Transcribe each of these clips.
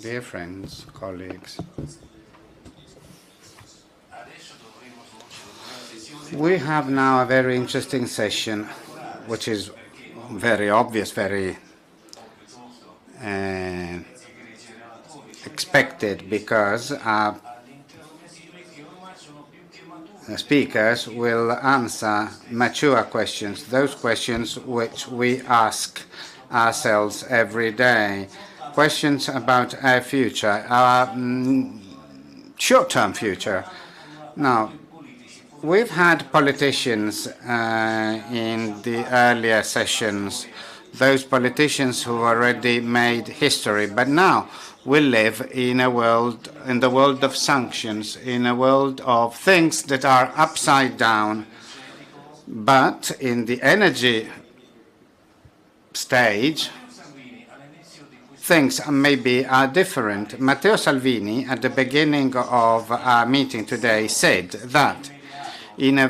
Dear friends, colleagues, we have now a very interesting session, which is very obvious, very expected, because our speakers will answer mature questions, those questions which we ask ourselves every day, questions about our future, our short-term future. Now, we've had politicians in the earlier sessions, those politicians who already made history, but now we live in a world, in the world of sanctions, in a world of things that are upside down. But in the energy stage, things maybe are different. Matteo Salvini, at the beginning of our meeting today, said that in the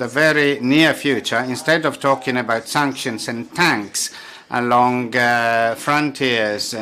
very near future, instead of talking about sanctions and tanks along frontiers,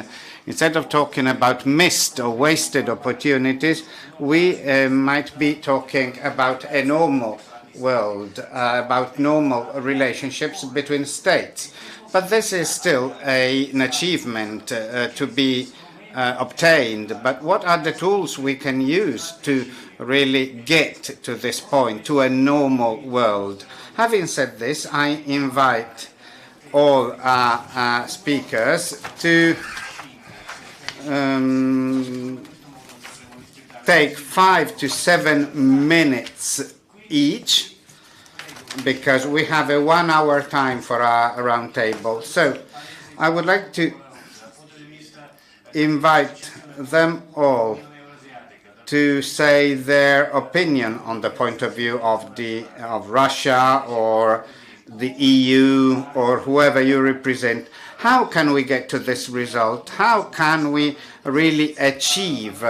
instead of talking about missed or wasted opportunities, we might be talking about a normal world, about normal relationships between states. But this is still an achievement to be obtained. But what are the tools we can use to really get to this point, to a normal world? Having said this, I invite all our speakers to take 5 to 7 minutes each, because we have a 1 hour time for our round table. So I would like to invite them all to say their opinion on the point of view of Russia or the EU or whoever you represent. How can we get to this result? How can we really achieve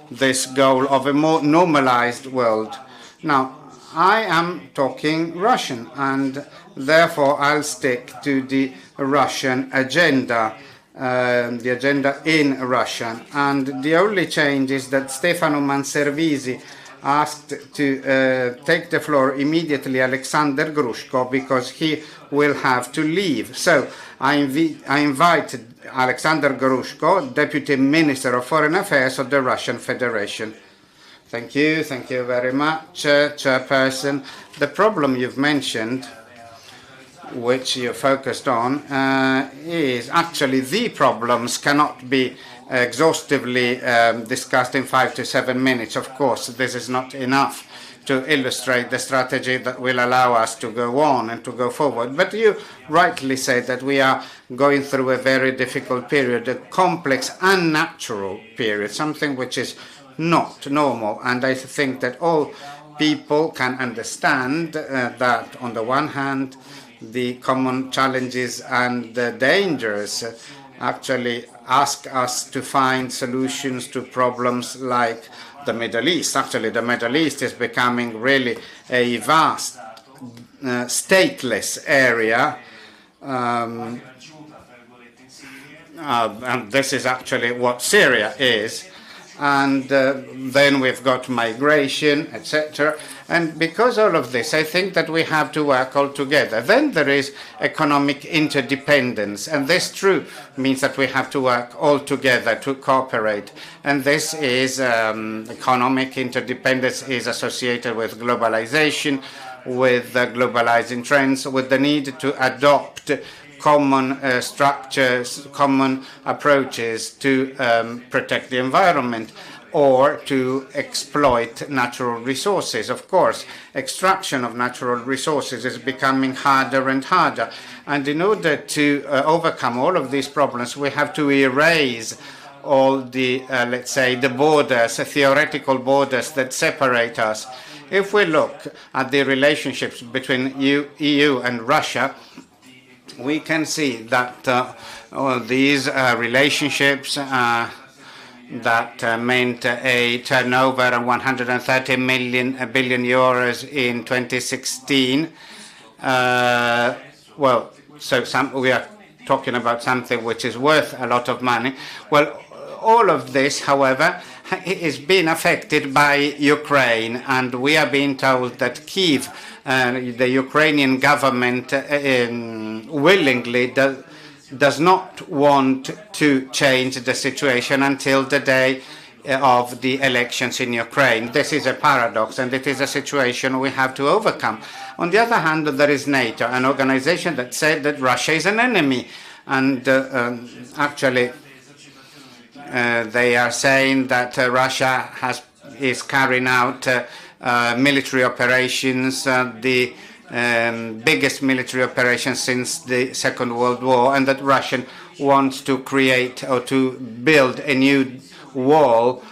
this goal of a more normalized world? Now, I am talking Russian, and therefore I'll stick to the Russian agenda, the agenda in Russian. And the only change is that Stefano Manservisi asked to take the floor immediately Alexander Grushko, because he will have to leave. So I invite Alexander Grushko, Deputy Minister of Foreign Affairs of the Russian Federation. Thank you very much, Chairperson. The problem you've mentioned, which you focused on, is actually the problems cannot be exhaustively discussed in 5 to 7 minutes. Of course, this is not enough to illustrate the strategy that will allow us to go on and to go forward. But you rightly said that we are going through a very difficult period, a complex, unnatural period, something which is not normal. And I think that all people can understand that, on the one hand, the common challenges and the dangers actually ask us to find solutions to problems like the Middle East. Actually, the Middle East is becoming really a vast, stateless area. And this is actually what Syria is. And then we've got migration, etc. And because all of this, I think that we have to work all together. Then there is economic interdependence, and this too means that we have to work all together to cooperate. And this is economic interdependence is associated with globalization, with globalizing trends, with the need to adopt common structures, common approaches to protect the environment or to exploit natural resources. Of course, extraction of natural resources is becoming harder and harder. And in order to overcome all of these problems, we have to erase all the, let's say, the borders, theoretical borders that separate us. If we look at the relationships between EU and Russia, we can see that these relationships that meant a turnover of 130 billion euros in 2016. We are talking about something which is worth a lot of money. Well, all of this, however, is being affected by Ukraine, and we are being told that Kyiv, the Ukrainian government, willingly does not want to change the situation until the day of the elections in Ukraine. This is a paradox, and it is a situation we have to overcome. On the other hand, there is NATO, an organization that said that Russia is an enemy, and actually they are saying that Russia is carrying out military operations, the biggest military operation since the Second World War, and that Russia wants to create or to build a new wall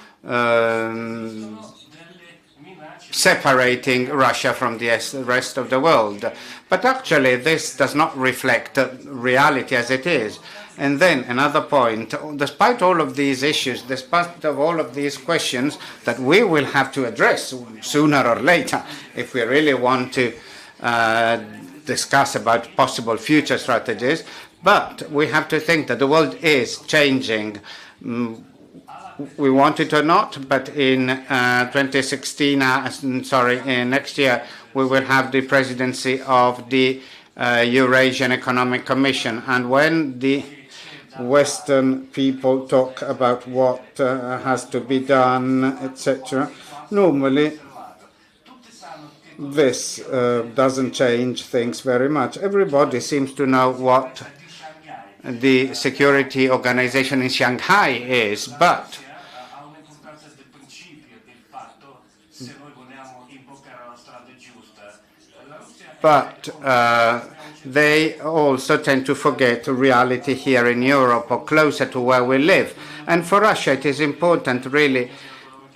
separating Russia from the rest of the world. But actually this does not reflect reality as it is. And then another point, despite all of these issues, despite of all of these questions that we will have to address sooner or later if we really want to discuss about possible future strategies, but we have to think that the world is changing. We want it or not, but in 2016, next year, we will have the presidency of the Eurasian Economic Commission. And when the Western people talk about what has to be done, etc., normally this doesn't change things very much. Everybody seems to know what the security organization in Shanghai is, but they also tend to forget reality here in Europe or closer to where we live. And for Russia, it is important really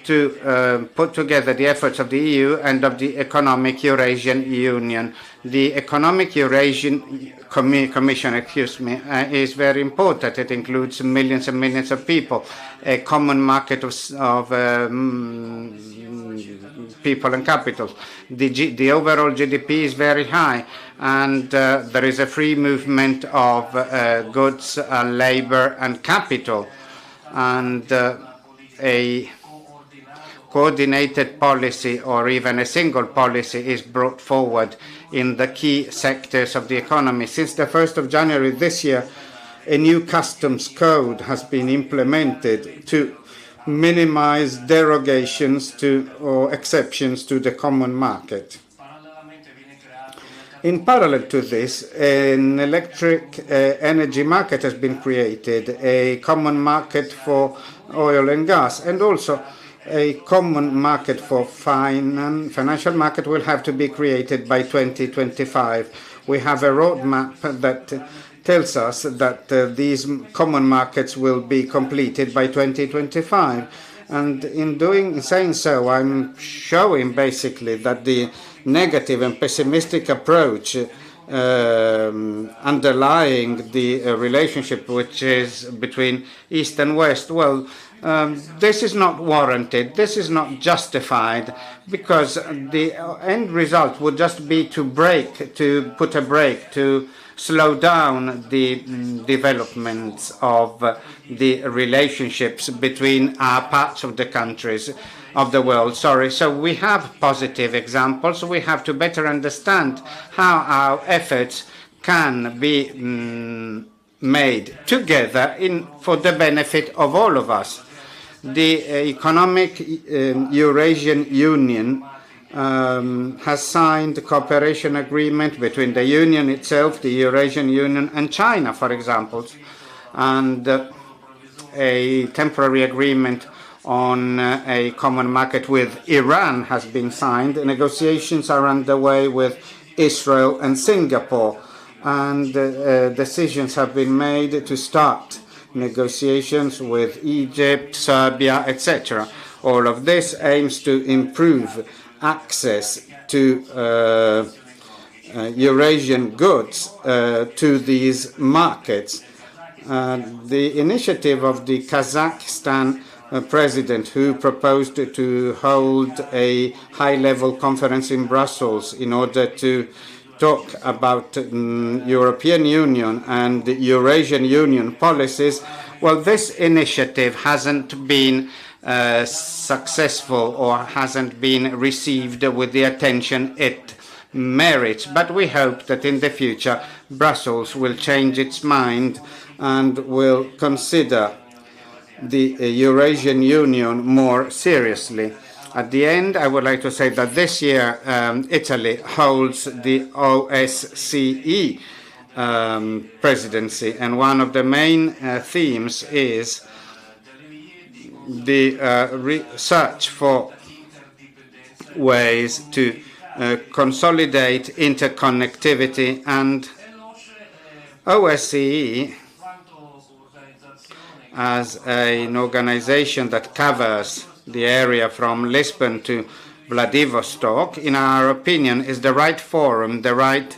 to put together the efforts of the EU and of the Economic Eurasian Union. The Economic Eurasian Commission, is very important. It includes millions and millions of people, a common market of people and capital. The overall GDP is very high, and there is a free movement of goods, labor, and capital, and a coordinated policy or even a single policy is brought forward in the key sectors of the economy. Since the 1st of January this year, a new customs code has been implemented to minimize derogations to or exceptions to the common market. In parallel to this, an electric energy market has been created, a common market for oil and gas, and also a common market for financial market will have to be created by 2025. We have a roadmap that tells us that these common markets will be completed by 2025. And in saying so, I'm showing basically that the negative and pessimistic approach underlying the relationship which is between East and West, well, this is not warranted, this is not justified, because the end result would just be to put a brake, to slow down the developments of the relationships between our parts of the countries of the world. So we have positive examples. We have to better understand how our efforts can be made together for the benefit of all of us. The Economic Eurasian Union has signed a cooperation agreement between the Union itself, the Eurasian Union, and China, for example, and a temporary agreement on a common market with Iran has been signed. Negotiations are underway with Israel and Singapore, and decisions have been made to start negotiations with Egypt, Serbia, etc. All of this aims to improve access to Eurasian goods to these markets. The initiative of the Kazakhstan president, who proposed to hold a high-level conference in Brussels in order to talk about European Union and Eurasian Union policies, well, this initiative hasn't been successful or hasn't been received with the attention it merits. But we hope that in the future Brussels will change its mind and will consider the Eurasian Union more seriously. At the end, I would like to say that this year Italy holds the OSCE presidency, and one of the main themes is the search for ways to consolidate interconnectivity, and OSCE as an organization that covers the area from Lisbon to Vladivostok, in our opinion, is the right forum, the right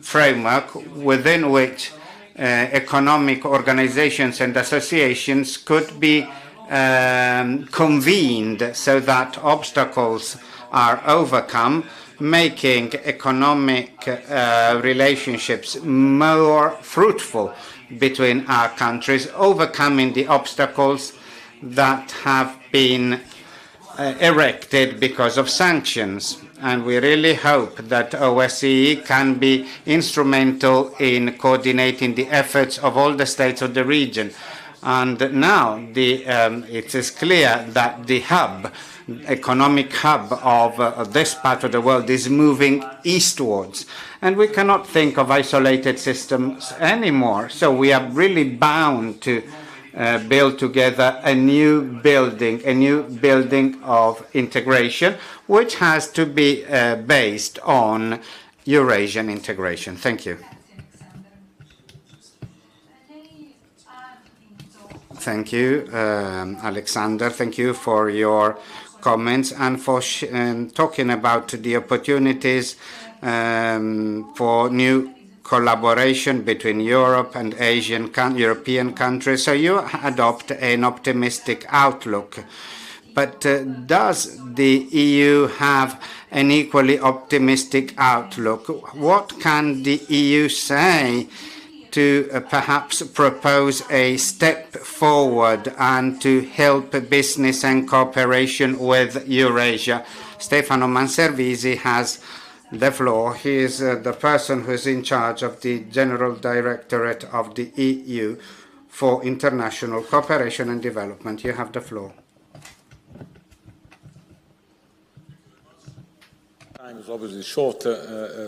framework within which economic organizations and associations could be convened so that obstacles are overcome, making economic relationships more fruitful between our countries, overcoming the obstacles that have been erected because of sanctions. And we really hope that OSCE can be instrumental in coordinating the efforts of all the states of the region. And now it is clear that the economic hub of this part of the world is moving eastwards. And we cannot think of isolated systems anymore. So we are really bound to build together a new building of integration, which has to be based on Eurasian integration. Thank you. Thank you, Alexander. Thank you for your comments and for talking about the opportunities for new collaboration between Europe and European countries. So you adopt an optimistic outlook. But does the EU have an equally optimistic outlook? What can the EU say to perhaps propose a step forward and to help business and cooperation with Eurasia? Stefano Manservisi has the floor. He is the person who is in charge of the General Directorate of the EU for International Cooperation and Development. You have the floor. Time is obviously short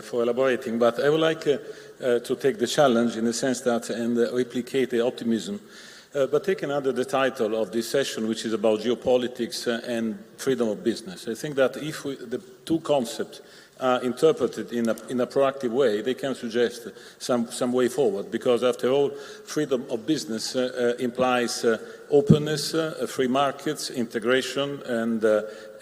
for elaborating, but I would like to take the challenge in the sense that and replicate the optimism, but taking under the title of this session, which is about geopolitics and freedom of business. I think that if the two concepts are interpreted in a proactive way, they can suggest some way forward, because after all, freedom of business implies openness, free markets, integration,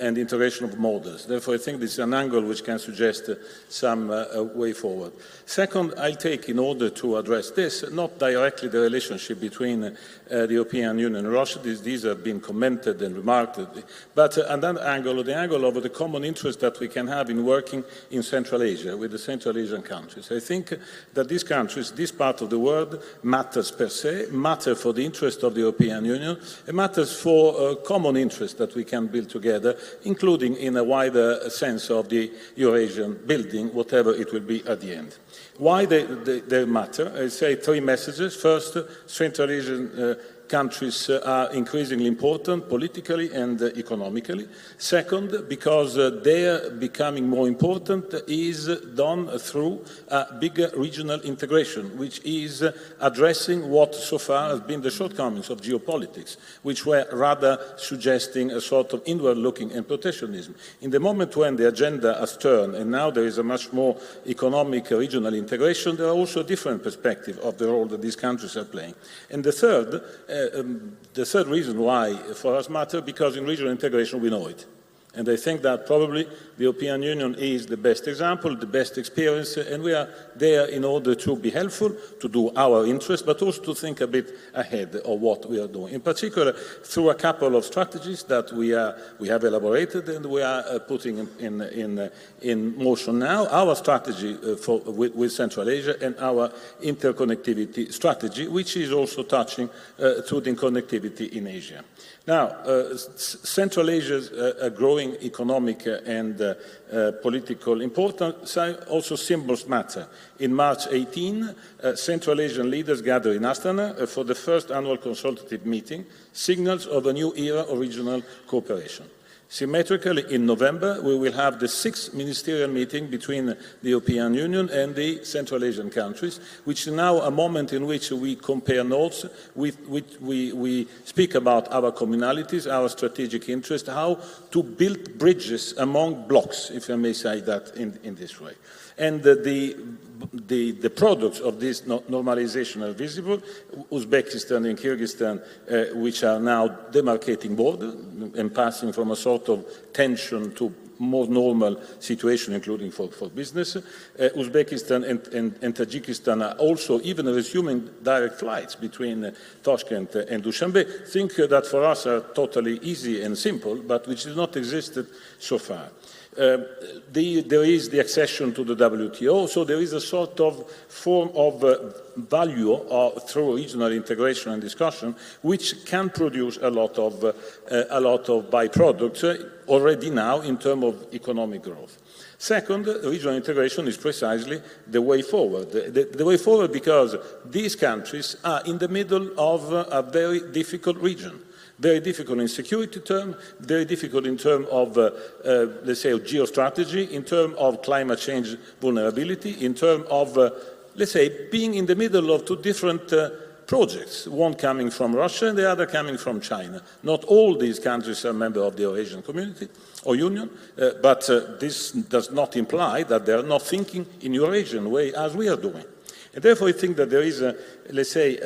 and integration of models. Therefore, I think this is an angle which can suggest some way forward. Second, I'll take, in order to address this, not directly the relationship between the European Union and Russia, these have been commented and remarked, but another angle, the angle of the common interest that we can have in working in Central Asia, with the Central Asian countries. I think that these countries, this part of the world, matters per se, matter for the interest of the European Union, it matters for common interest that we can build together, including in a wider sense of the Eurasian building, whatever it will be at the end. Why they matter? I say three messages. First, Central Asian countries are increasingly important politically and economically. Second, because their becoming more important is done through a bigger regional integration, which is addressing what so far has been the shortcomings of geopolitics, which were rather suggesting a sort of inward-looking and protectionism. In the moment when the agenda has turned and now there is a much more economic regional integration, there are also a different perspective of the role that these countries are playing. And the third reason why for us matter, because in regional integration we know it. And I think that probably the European Union is the best example, the best experience, and we are there in order to be helpful, to do our interest, but also to think a bit ahead of what we are doing. In particular, through a couple of strategies that we have elaborated and we are putting in motion now. Our strategy with Central Asia and our interconnectivity strategy, which is also touching to the connectivity in Asia. Now, Central Asia's growing economic and political importance, also symbols matter. In March 18, Central Asian leaders gathered in Astana for the first annual consultative meeting, signals of a new era of regional cooperation. Symmetrically, in November, we will have the 6th ministerial meeting between the European Union and the Central Asian countries, which is now a moment in which we compare notes, we speak about our commonalities, our strategic interests, how to build bridges among blocks, if I may say that in this way. And the products of this normalization are visible. Uzbekistan and Kyrgyzstan, which are now demarcating border and passing from a sort of tension to more normal situation, including for business. Uzbekistan and Tajikistan are also even resuming direct flights between Tashkent and Dushanbe. Think that for us are totally easy and simple, but which has not existed so far. There is the accession to the WTO, so there is a sort of form of value through regional integration and discussion, which can produce a lot of byproducts already now in terms of economic growth. Second, regional integration is precisely the way forward. The way forward because these countries are in the middle of a very difficult region. Very difficult in security terms, very difficult in terms of, let's say, geostrategy, in terms of climate change vulnerability, in terms of, let's say, being in the middle of two different projects, one coming from Russia and the other coming from China. Not all these countries are members of the Eurasian community or Union, but this does not imply that they are not thinking in Eurasian way as we are doing. And therefore, I think that there is, let's say,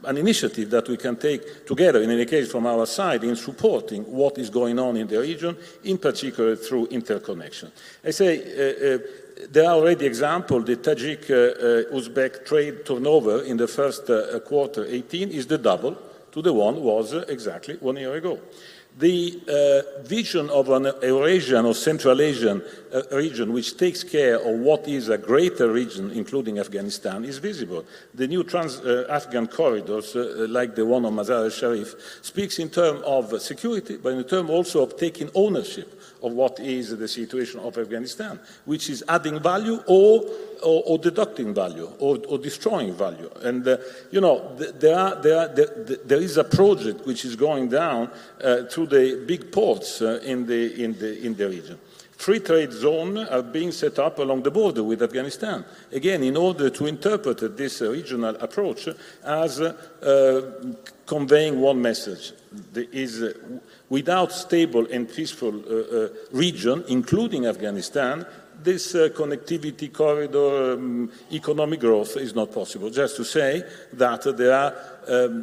an initiative that we can take together, in any case from our side, in supporting what is going on in the region, in particular through interconnection. I say there are already examples. The Tajik-Uzbek trade turnover in the first quarter 18 is the double to the one was exactly 1 year ago. The vision of an Eurasian or Central Asian region which takes care of what is a greater region, including Afghanistan, is visible. The new trans-Afghan corridors, like the one on Mazar al-Sharif, speaks in terms of security, but in terms also of taking ownership of what is the situation of Afghanistan, which is adding value or deducting value or destroying value. And you know, there is a project which is going down through the big ports in the region. Free trade zones are being set up along the border with Afghanistan, again, in order to interpret this regional approach as conveying one message. There is, without stable and peaceful region, including Afghanistan, this connectivity corridor, economic growth is not possible. Just to say that there are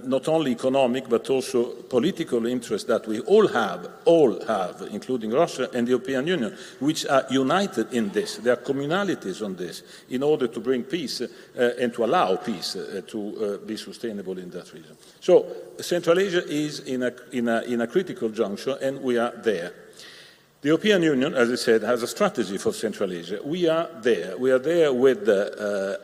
not only economic but also political interests that we all have, including Russia and the European Union, which are united in this. There are communalities on this in order to bring peace and to allow peace to be sustainable in that region. So Central Asia is in a critical juncture, and we are there. The European Union, as I said, has a strategy for Central Asia. We are there. We are there with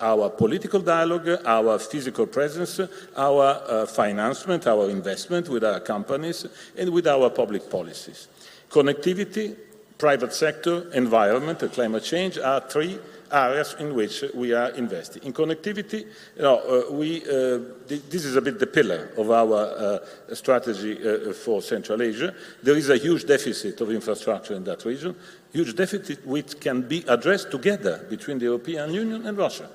our political dialogue, our physical presence, our financement, our investment with our companies, and with our public policies. Connectivity, private sector, environment, and climate change are three areas in which we are investing. In connectivity, you know, this is a bit the pillar of our strategy for Central Asia. There is a huge deficit of infrastructure in that region, huge deficit which can be addressed together between the European Union and Russia,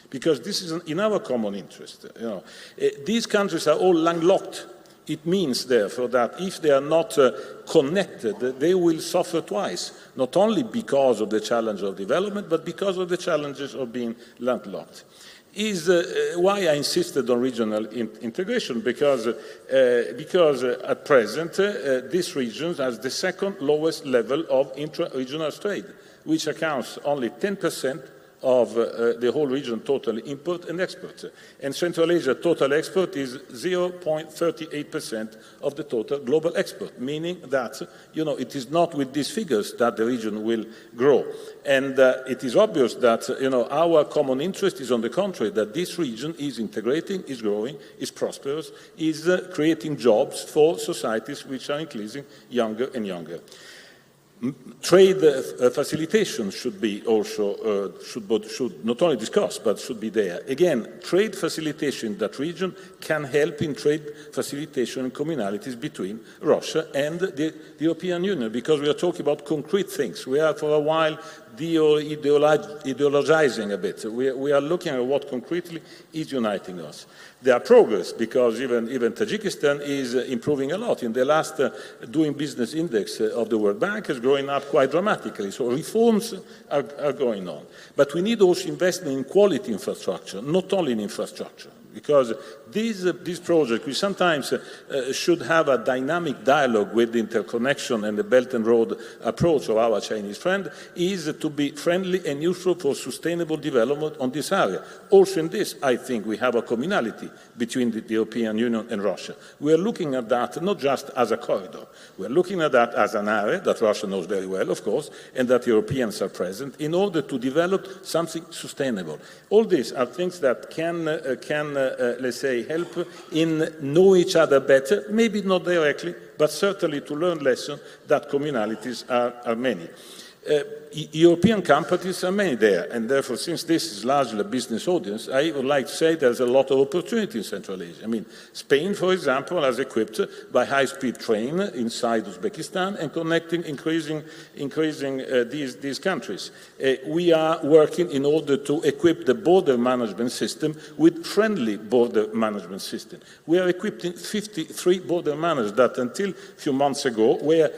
because this is in our common interest. You know, these countries are all landlocked. It means, therefore, that if they are not connected, they will suffer twice, not only because of the challenge of development, but because of the challenges of being landlocked. is why I insisted on regional integration, because at present this region has the second lowest level of intra-regional trade, which accounts only 10% of the whole region total import and export. And Central Asia total export is 0.38% of the total global export, meaning that, it is not with these figures that the region will grow. And it is obvious that, our common interest is on the contrary, that this region is integrating, is growing, is prosperous, is creating jobs for societies which are increasing younger and younger. Trade facilitation should be also, should not only discuss, but should be there. Again, trade facilitation in that region can help in trade facilitation in communalities between Russia and the European Union, because we are talking about concrete things. We are for a while ideologizing a bit. We are looking at what concretely is uniting us. There are progress, because even Tajikistan is improving a lot. In the last Doing Business Index of the World Bank is growing up quite dramatically. So reforms are going on. But we need also investment in quality infrastructure, not only in infrastructure. Because these projects, we sometimes should have a dynamic dialogue with the interconnection and the Belt and Road approach of our Chinese friend, is to be friendly and useful for sustainable development on this area. Also in this, I think we have a commonality between the European Union and Russia. We are looking at that not just as a corridor. We are looking at that as an area that Russia knows very well, of course, and that Europeans are present in order to develop something sustainable. All these are things that can let's say, help in know each other better, maybe not directly, but certainly to learn lessons that communalities are many. European companies are many there, and therefore, since this is largely a business audience, I would like to say there's a lot of opportunity in Central Asia. I mean, Spain, for example, has equipped by high-speed train inside Uzbekistan and connecting, increasing these countries. We are working in order to equip the border management system with friendly border management system. We are equipping 53 border managers that until a few months ago were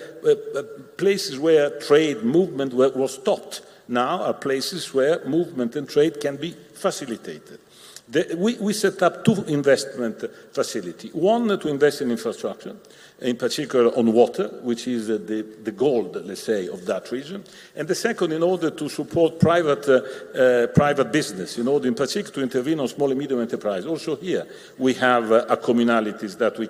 places where trade movement was stopped. Now are places where movement and trade can be facilitated. We set up two investment facilities. One to invest in infrastructure, in particular on water, which is the gold, let's say, of that region. And the second, in order to support private business, in order in particular to intervene on small and medium enterprise. Also here, we have communalities that we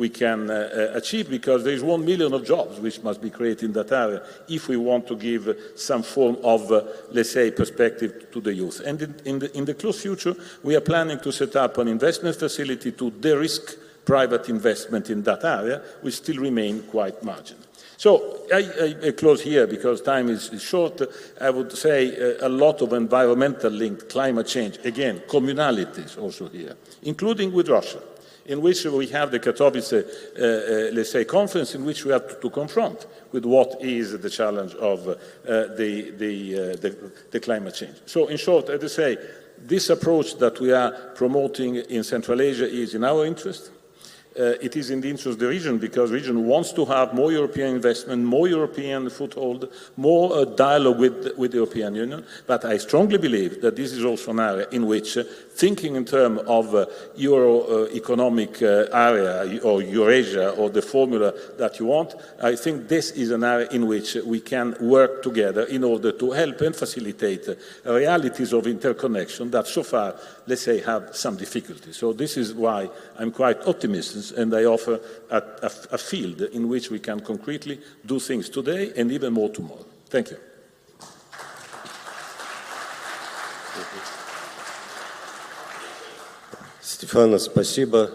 can achieve, because there is 1 million of jobs which must be created in that area if we want to give some form of, let's say, perspective to the youth. And in the close future, we are planning to set up an investment facility to de-risk private investment in that area, which still remain quite marginal. So I close here because time is short. I would say a lot of environmental linked climate change, again, communalities also here, including with Russia, in which we have the Katowice, let's say, conference in which we have to confront with what is the challenge of the climate change. So in short, as I say, this approach that we are promoting in Central Asia is in our interest. It is in the interest of the region, because the region wants to have more European investment, more European foothold, more dialogue with the European Union. But I strongly believe that this is also an area in which thinking in terms of Euro economic area or Eurasia or the formula that you want, I think this is an area in which we can work together in order to help and facilitate realities of interconnection that so far, let's say, have some difficulty. So this is why I'm quite optimistic, and I offer a field in which we can concretely do things today and even more tomorrow. Thank you. Стефано, спасибо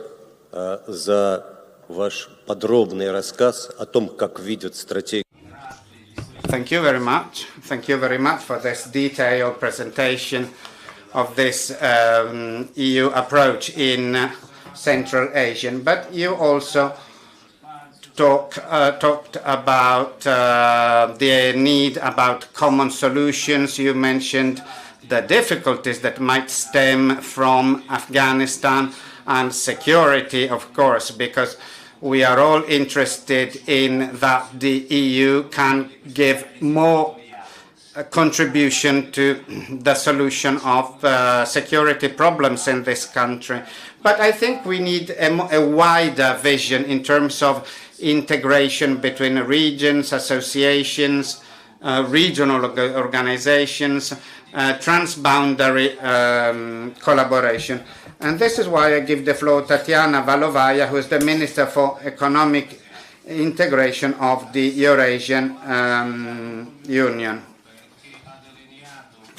за ваш подробный рассказ о том, как видят стратегию. Thank you very much. Thank you very much for this detailed presentation of this EU approach in Central Asia. But you also talked about the need about common solutions. You mentioned the difficulties that might stem from Afghanistan and security, of course, because we are all interested in that the EU can give more contribution to the solution of security problems in this country. But I think we need a wider vision in terms of integration between regions, associations, regional organizations, transboundary collaboration. And this is why I give the floor to Tatiana Valovaya, who is the Minister for Economic Integration of the Eurasian Union.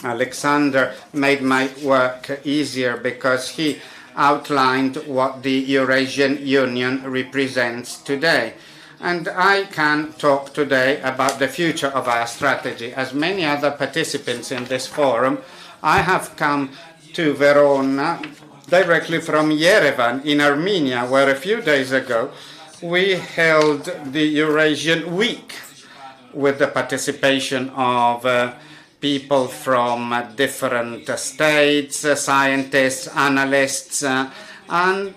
Alexander made my work easier because he outlined what the Eurasian Union represents today. And I can talk today about the future of our strategy. As many other participants in this forum, I have come to Verona directly from Yerevan in Armenia, where a few days ago we held the Eurasian Week with the participation of people from different states, scientists, analysts, and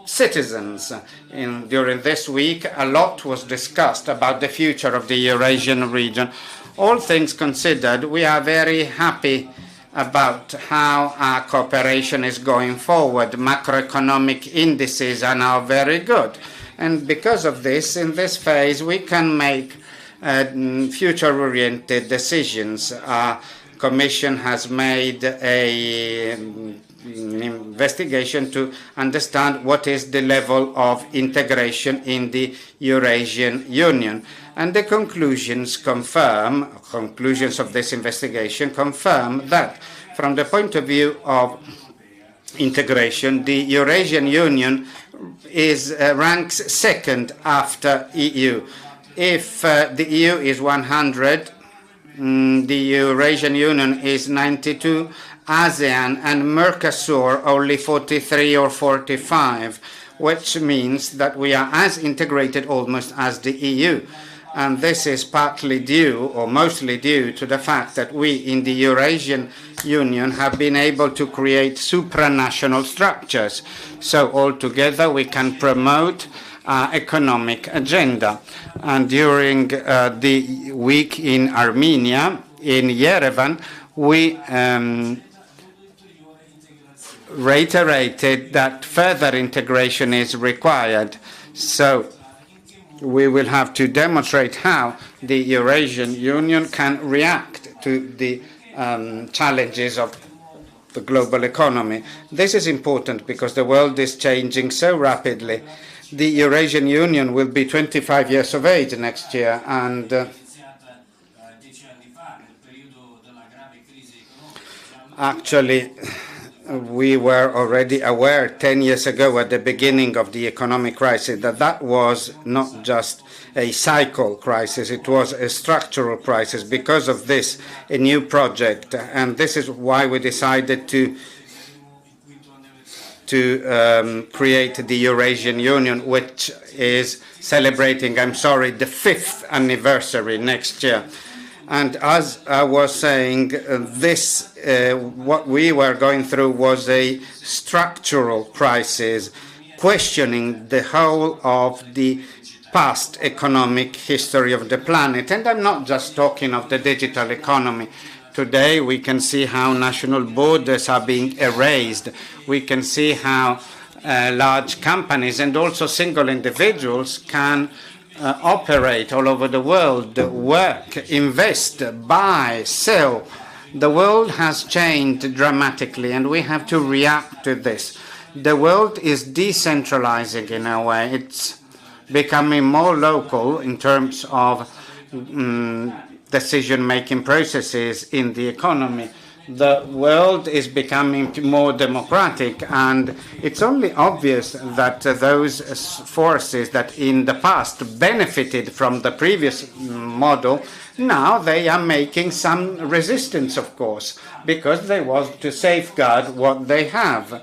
citizens. During this week, a lot was discussed about the future of the Eurasian region. All things considered, we are very happy about how our cooperation is going forward. Macroeconomic indices are now very good. And because of this, in this phase, we can make future-oriented decisions. Our Commission has made an investigation to understand what is the level of integration in the Eurasian Union. And the conclusions of this investigation confirm that from the point of view of integration, the Eurasian Union ranks second after EU. If the EU is 100, the Eurasian Union is 92, ASEAN and Mercosur only 43 or 45, which means that we are as integrated almost as the EU. And this is partly due, or mostly due, to the fact that we in the Eurasian Union have been able to create supranational structures. So altogether we can promote our economic agenda. And during the week in Armenia, in Yerevan, we reiterated that further integration is required. So we will have to demonstrate how the Eurasian Union can react to the challenges of the global economy. This is important because the world is changing so rapidly. The Eurasian Union will be 25 years of age next year, and actually we were already aware 10 years ago at the beginning of the economic crisis that that was not just a cycle crisis, it was a structural crisis. Because of this, a new project, and this is why we decided to create the Eurasian Union, which is celebrating, the 5th anniversary next year. And as I was saying, what we were going through was a structural crisis, questioning the whole of the past economic history of the planet. And I'm not just talking of the digital economy. Today we can see how national borders are being erased. We can see how large companies and also single individuals can operate all over the world, work, invest, buy, sell. The world has changed dramatically, and we have to react to this. The world is decentralizing in a way. It's becoming more local in terms of decision-making processes in the economy. The world is becoming more democratic, and it's only obvious that those forces that in the past benefited from the previous model, now they are making some resistance, of course, because they want to safeguard what they have.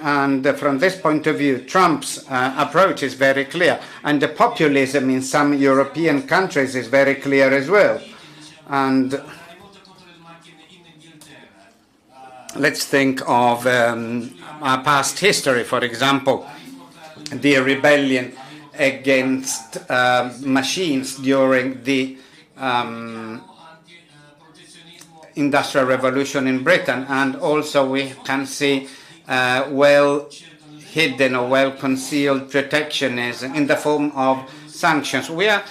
And from this point of view, Trump's approach is very clear, and the populism in some European countries is very clear as well. And let's think of our past history, for example, the rebellion against machines during the industrial revolution in Britain, and also we can see well hidden or well concealed protectionism in the form of sanctions. We are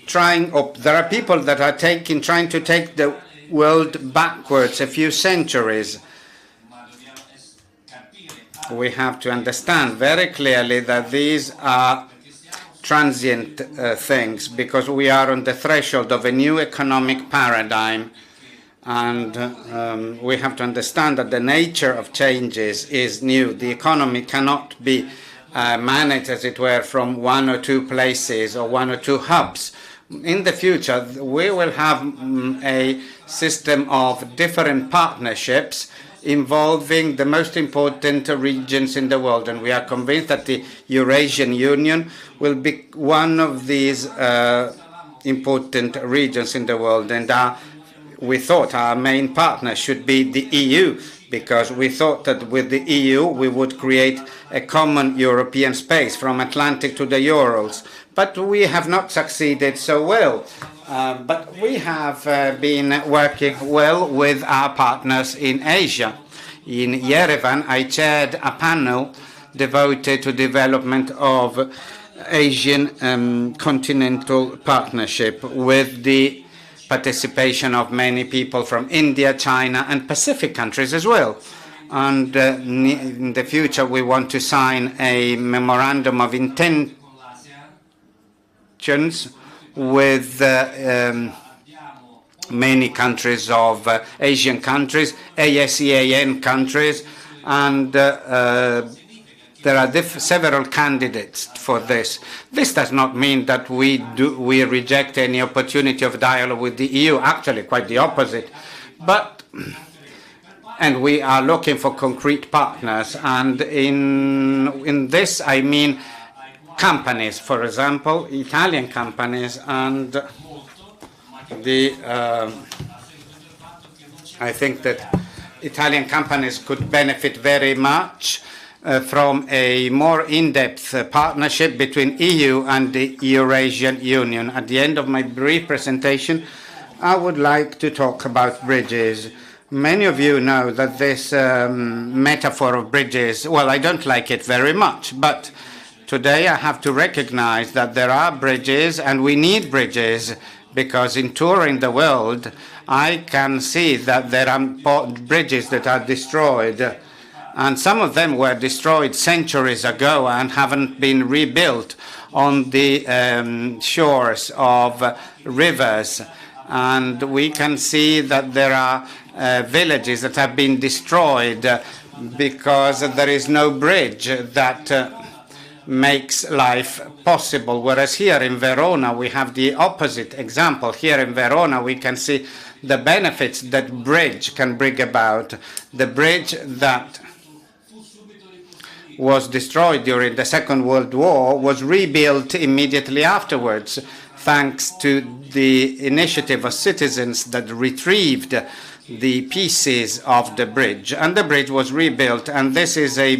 trying, there are people that are trying to take the world backwards a few centuries. We have to understand very clearly that these are transient things, because we are on the threshold of a new economic paradigm, and we have to understand that the nature of changes is new. The economy cannot be managed, as it were, from one or two places or one or two hubs. In the future, we will have a system of different partnerships involving the most important regions in the world, and we are convinced that the Eurasian Union will be one of these important regions in the world, and we thought our main partner should be the EU, because we thought that with the EU we would create a common European space from Atlantic to the Urals, but we have not succeeded so well. But we have been working well with our partners in Asia. In Yerevan, I chaired a panel devoted to development of Asian continental partnership, with the participation of many people from India, China, and Pacific countries as well. And in the future, we want to sign a memorandum of intentions with many countries of Asian countries, ASEAN countries, and there are several candidates for this. This does not mean that we reject any opportunity of dialogue with the EU. Actually, quite the opposite. And we are looking for concrete partners. And in this, I mean companies, for example, Italian companies, and I think that Italian companies could benefit very much from a more in-depth partnership between EU and the Eurasian Union. At the end of my brief presentation, I would like to talk about bridges. Many of you know that this metaphor of bridges, well, I don't like it very much, but today I have to recognize that there are bridges, and we need bridges, because in touring the world, I can see that there are bridges that are destroyed, and some of them were destroyed centuries ago and haven't been rebuilt on the shores of rivers. And we can see that there are villages that have been destroyed because there is no bridge that makes life possible. Whereas here in Verona, we have the opposite example. Here in Verona, we can see the benefits that bridge can bring about. The bridge that was destroyed during the Second World War was rebuilt immediately afterwards, thanks to the initiative of citizens that retrieved the pieces of the bridge. And the bridge was rebuilt, and this is a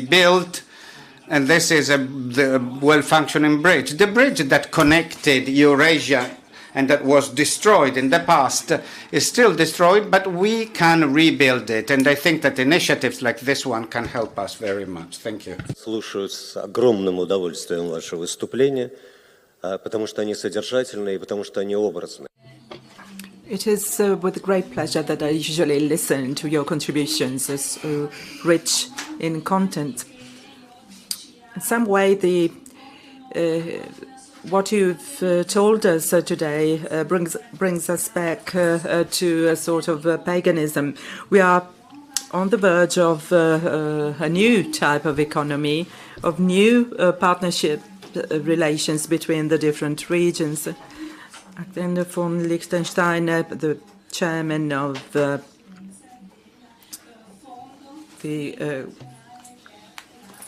well-functioning bridge. The bridge that connected Eurasia and that was destroyed in the past is still destroyed, but we can rebuild it. And I think that initiatives like this one can help us very much. Thank you. Слушаю с огромным удовольствием ваши выступления, потому что они содержательные и потому что они образные. It is with great pleasure that I usually listen to your contributions, as rich in content. In some way, what you've told us today brings us back to a sort of paganism. We are on the verge of a new type of economy, of new partnership relations between the different regions. Alexander von Liechtenstein, the chairman of the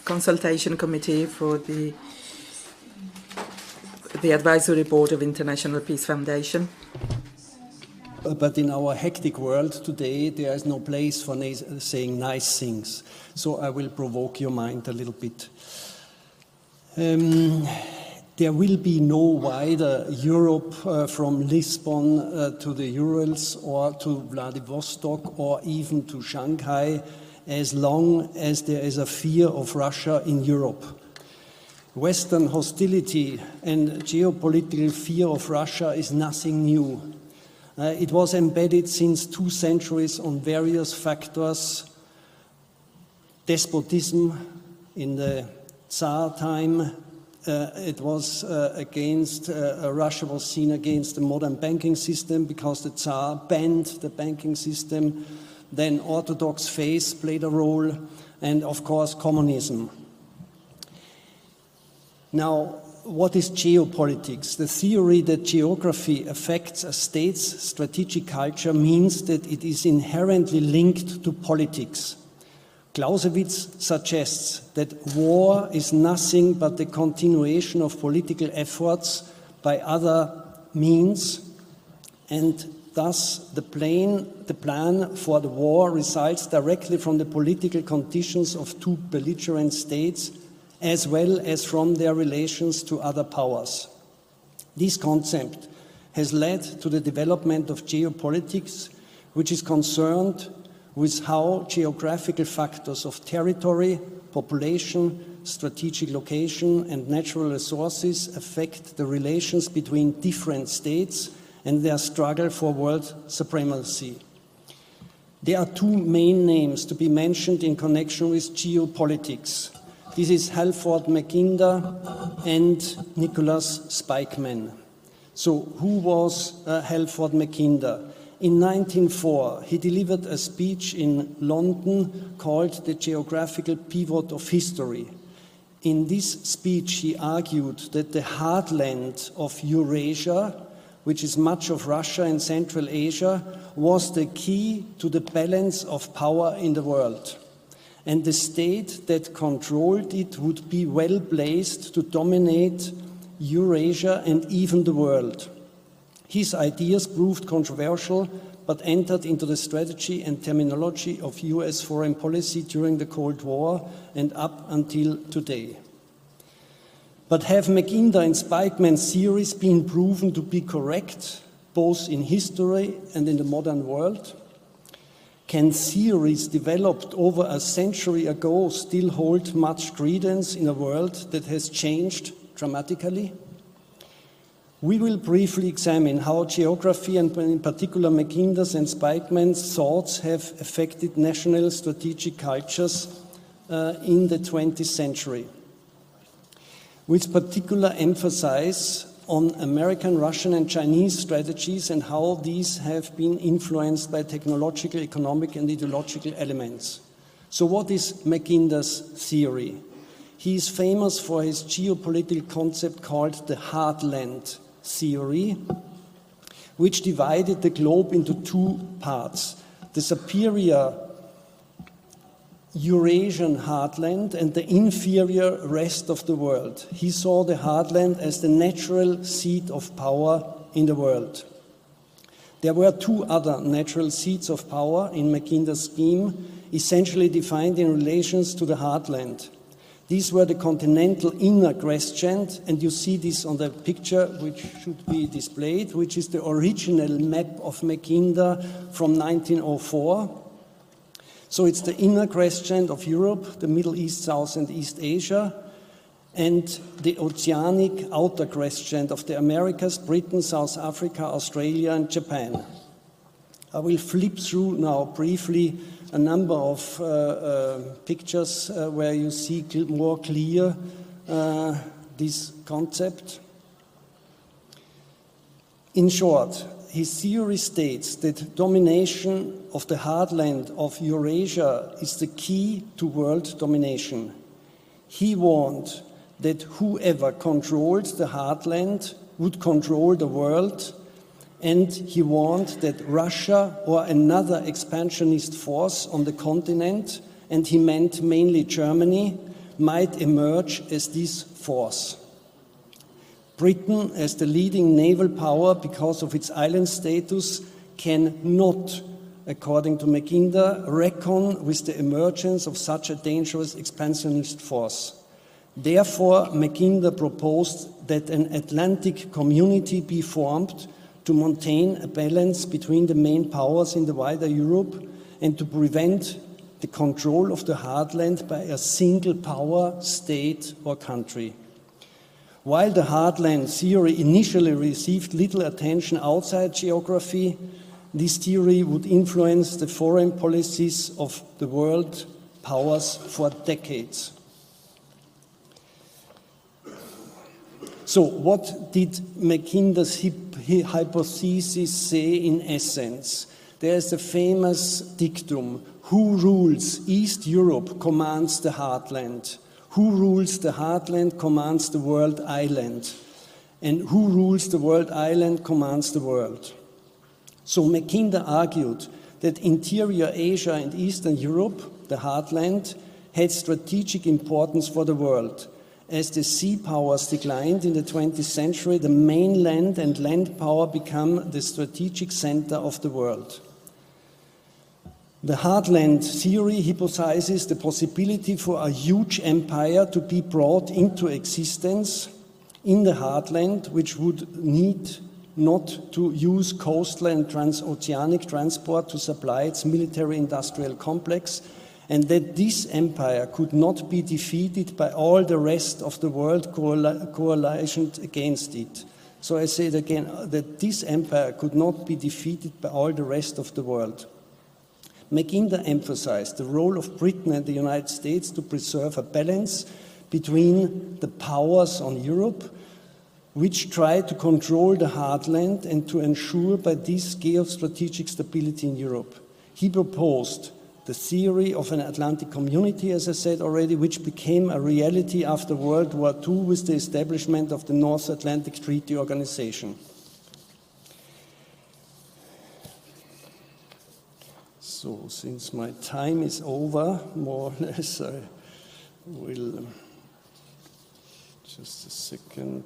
consultation committee for the advisory board of International Peace Foundation. But in our hectic world today, there is no place for saying nice things. So I will provoke your mind a little bit. there will be no wider Europe from Lisbon to the Urals or to Vladivostok or even to Shanghai as long as there is a fear of Russia in Europe. Western hostility and geopolitical fear of Russia is nothing new. It was embedded since 2 centuries on various factors: despotism in the Tsar time. It was Russia was seen against the modern banking system because the Tsar banned the banking system. Then Orthodox faith played a role, and of course communism. Now, what is geopolitics? The theory that geography affects a state's strategic culture means that it is inherently linked to politics. Clausewitz suggests that war is nothing but the continuation of political efforts by other means, and thus the plan for the war results directly from the political conditions of 2 belligerent states, as well as from their relations to other powers. This concept has led to the development of geopolitics, which is concerned with how geographical factors of territory, population, strategic location, and natural resources affect the relations between different states and their struggle for world supremacy. There are 2 main names to be mentioned in connection with geopolitics. This is Halford Mackinder and Nicholas Spikeman. So who was Halford Mackinder? In 1904, he delivered a speech in London called The Geographical Pivot of History. In this speech, he argued that the heartland of Eurasia, which is much of Russia and Central Asia, was the key to the balance of power in the world. And the state that controlled it would be well placed to dominate Eurasia and even the world. His ideas proved controversial, but entered into the strategy and terminology of US foreign policy during the Cold War and up until today. But have Mackinder and Spikeman's theories been proven to be correct, both in history and in the modern world? Can theories developed over a century ago still hold much credence in a world that has changed dramatically? We will briefly examine how geography, and in particular Mackinder's and Spikeman's thoughts, have affected national strategic cultures in the 20th century, with particular emphasis on American, Russian, and Chinese strategies and how these have been influenced by technological, economic, and ideological elements. So what is Mackinder's theory? He is famous for his geopolitical concept called the heartland theory, which divided the globe into 2 parts: the superior Eurasian heartland and the inferior rest of the world. He saw the heartland as the natural seat of power in the world. There were 2 other natural seats of power in Mackinder's scheme, essentially defined in relations to the heartland. These were the continental inner crescent, and you see this on the picture, which should be displayed, which is the original map of Mackinder from 1904. So it's the inner crescent of Europe, the Middle East, South and East Asia, and the oceanic outer crescent of the Americas, Britain, South Africa, Australia and Japan. I will flip through now briefly a number of pictures where you see more clear this concept. In short, his theory states that domination of the heartland of Eurasia is the key to world domination. He warned that whoever controlled the heartland would control the world, and he warned that Russia or another expansionist force on the continent, and he meant mainly Germany, might emerge as this force. Britain, as the leading naval power because of its island status, cannot, according to Mackinder, reckon with the emergence of such a dangerous expansionist force. Therefore, Mackinder proposed that an Atlantic community be formed to maintain a balance between the main powers in the wider Europe and to prevent the control of the heartland by a single power, state or country. While the heartland theory initially received little attention outside geography, this theory would influence the foreign policies of the world powers for decades. So what did Mackinder's hypothesis say in essence? There is a famous dictum, who rules East Europe commands the heartland. Who rules the heartland commands the world island. And who rules the world island commands the world. So Mackinder argued that interior Asia and Eastern Europe, the heartland, had strategic importance for the world. As the sea powers declined in the 20th century, the mainland and land power became the strategic center of the world. The heartland theory hypothesizes the possibility for a huge empire to be brought into existence in the heartland, which would need not to use coastal and transoceanic transport to supply its military-industrial complex, and that this empire could not be defeated by all the rest of the world coalitioned against it. So I say it again, that this empire could not be defeated by all the rest of the world. Mackinder emphasized the role of Britain and the United States to preserve a balance between the powers on Europe, which try to control the heartland and to ensure by this geostrategic stability in Europe. He proposed the theory of an Atlantic community, as I said already, which became a reality after World War II with the establishment of the North Atlantic Treaty Organization. So, since my time is over, more or less, I will, just a second.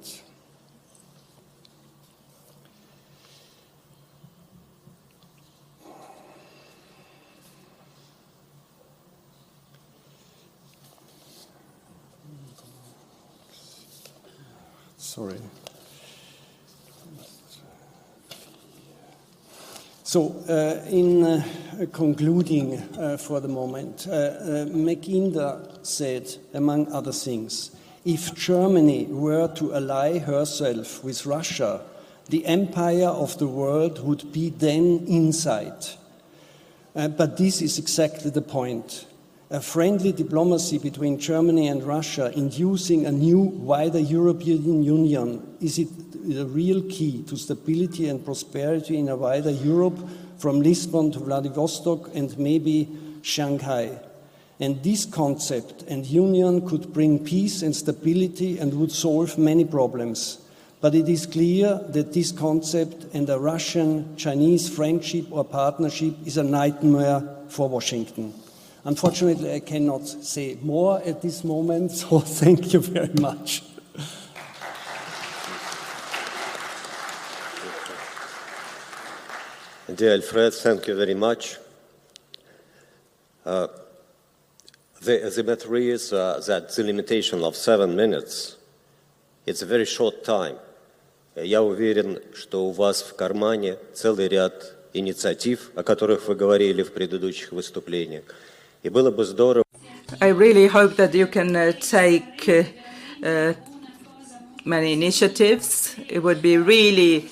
Sorry. So, in concluding for the moment, Mackinder said, among other things, if Germany were to ally herself with Russia, the empire of the world would be then inside. But this is exactly the point. A friendly diplomacy between Germany and Russia inducing a new, wider European Union is the real key to stability and prosperity in a wider Europe from Lisbon to Vladivostok and maybe Shanghai. And this concept and union could bring peace and stability and would solve many problems. But it is clear that this concept and a Russian-Chinese friendship or partnership is a nightmare for Washington. Unfortunately, I cannot say more at this moment, so thank you very much. Dear Alfred, thank you very much. The matter is that the limitation of 7 minutes, it's a very short time. Я уверен, что у вас в кармане целый ряд инициатив, о которых вы говорили в предыдущих выступлениях. И было бы здорово. I really hope that you can take many initiatives. It would be really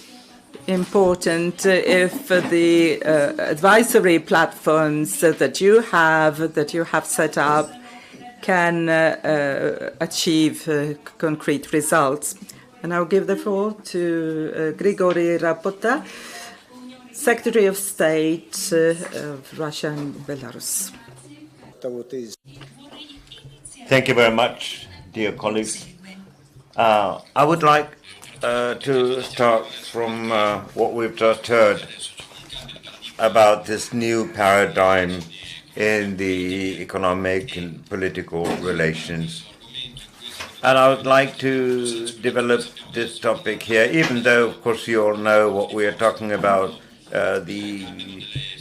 important if the advisory platforms that you have set up can achieve concrete results. And I'll give the floor to Grigory Rapota, Secretary of State of Russia and Belarus. Thank you very much, dear colleagues. I would like to start from what we've just heard about this new paradigm in the economic and political relations. And I would like to develop this topic here, even though, of course, you all know what we are talking about, the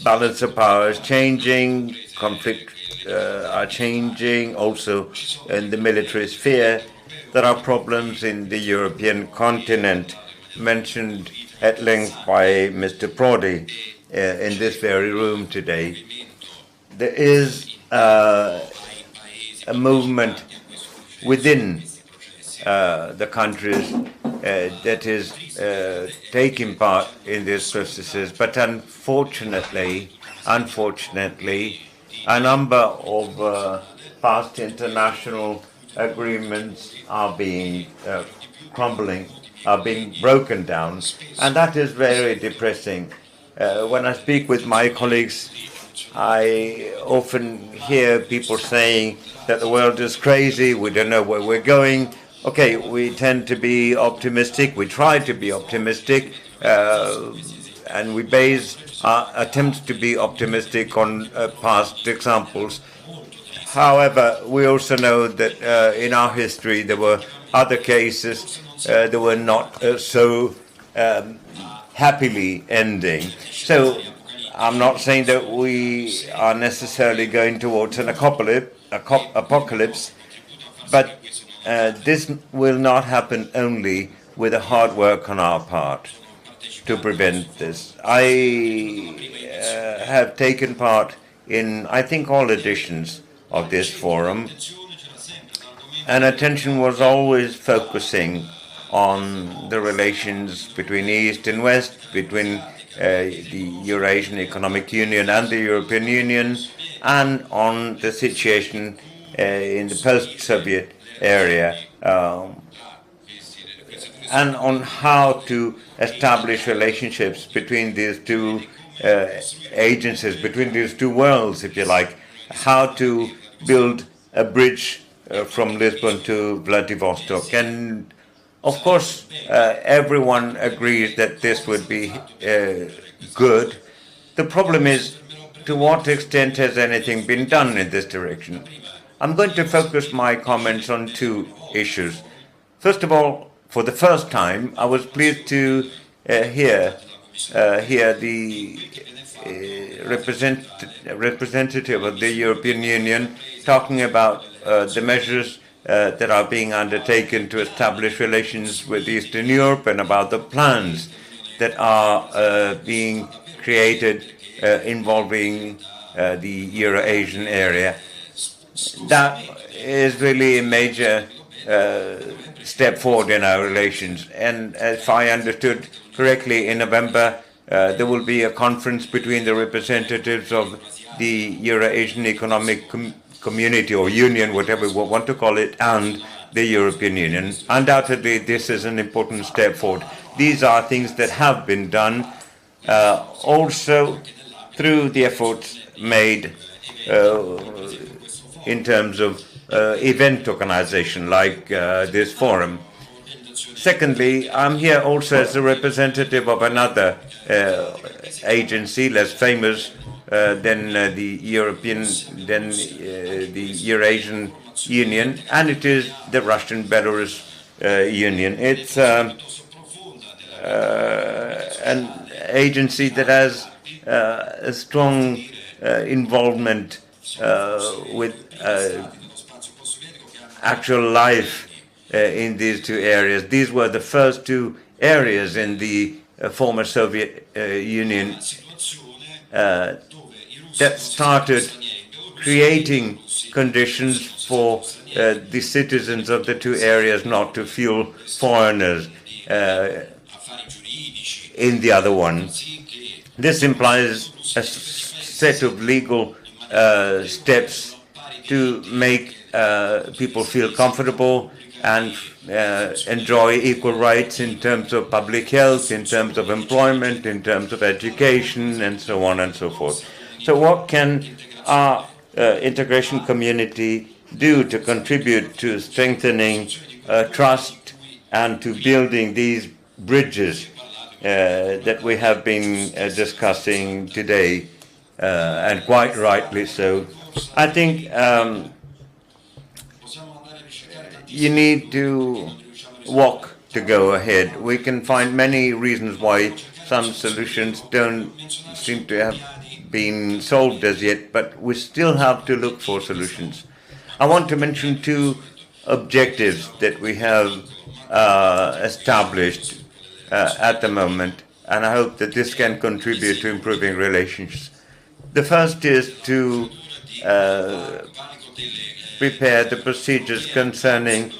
balance of powers changing, conflict are changing, also in the military sphere. There are problems in the European continent, mentioned at length by Mr. Prodi in this very room today. There is a movement within the countries that is taking part in these processes, but unfortunately, a number of past international agreements are being crumbling, are being broken down, and that is very depressing. When I speak with my colleagues, I often hear people saying that the world is crazy, we don't know where we're going. Okay, we tend to be optimistic, we try to be optimistic, and we base our attempts to be optimistic on past examples. However, we also know that in our history there were other cases that were not so happily ending. So I'm not saying that we are necessarily going towards an apocalypse, but this will not happen only with the hard work on our part to prevent this. I have taken part in, I think, all editions of this forum, and attention was always focusing on the relations between East and West, between the Eurasian Economic Union and the European Union, and on the situation in the post-Soviet area, and on how to establish relationships between these two agencies, between these two worlds, if you like, how to build a bridge from Lisbon to Vladivostok. And of course, everyone agrees that this would be good. The problem is, to what extent has anything been done in this direction? I'm going to focus my comments on two issues. First of all, for the first time, I was pleased to hear the representative of the European Union talking about the measures that are being undertaken to establish relations with Eastern Europe, and about the plans that are being created involving the Eurasian area. That is really a major step forward in our relations. And if I understood correctly, in November there will be a conference between the representatives of the Eurasian Economic Community or Union, whatever we want to call it, and the European Union. Undoubtedly, this is an important step forward. These are things that have been done also through the efforts made in terms of event organization like this forum. Secondly, I'm here also as a representative of another agency, less famous than the Eurasian Union, and it is the Russian-Belarus Union. It's an agency that has a strong involvement with actual life in these two areas. These were the first two areas in the former Soviet Union that started creating conditions for the citizens of the two areas not to feel foreigners in the other one. This implies a set of legal steps to make people feel comfortable and enjoy equal rights in terms of public health, in terms of employment, in terms of education, and so on and so forth. So what can our integration community do to contribute to strengthening trust and to building these bridges that we have been discussing today, and quite rightly so? I think you need to walk to go ahead. We can find many reasons why some solutions don't seem to have been solved as yet, but we still have to look for solutions. I want to mention two objectives that we have established at the moment, and I hope that this can contribute to improving relations. The first is to prepare the procedures concerning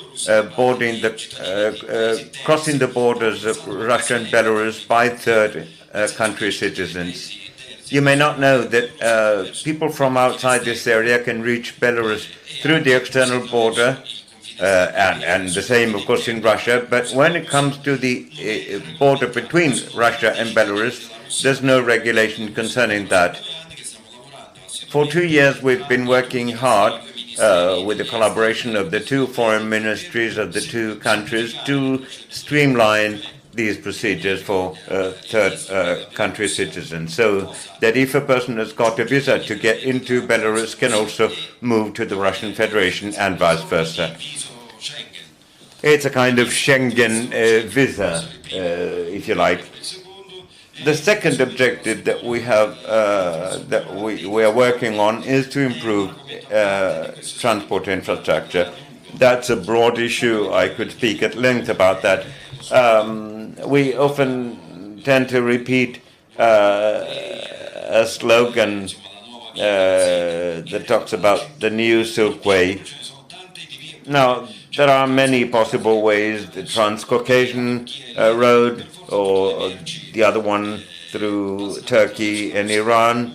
crossing the borders of Russia and Belarus by third country citizens. You may not know that people from outside this area can reach Belarus through the external border, and the same, of course, in Russia. But when it comes to the border between Russia and Belarus, there's no regulation concerning that. For 2 years, we've been working hard with the collaboration of the two foreign ministries of the two countries to streamline these procedures for third country citizens, so that if a person has got a visa to get into Belarus, can also move to the Russian Federation and vice versa. It's a kind of Schengen visa, if you like. The second objective that we have, that we are working on, is to improve transport infrastructure. That's a broad issue. I could speak at length about that. We often tend to repeat a slogan that talks about the new Silk Way. Now, there are many possible ways: the Trans-Caucasian road, or the other one through Turkey and Iran.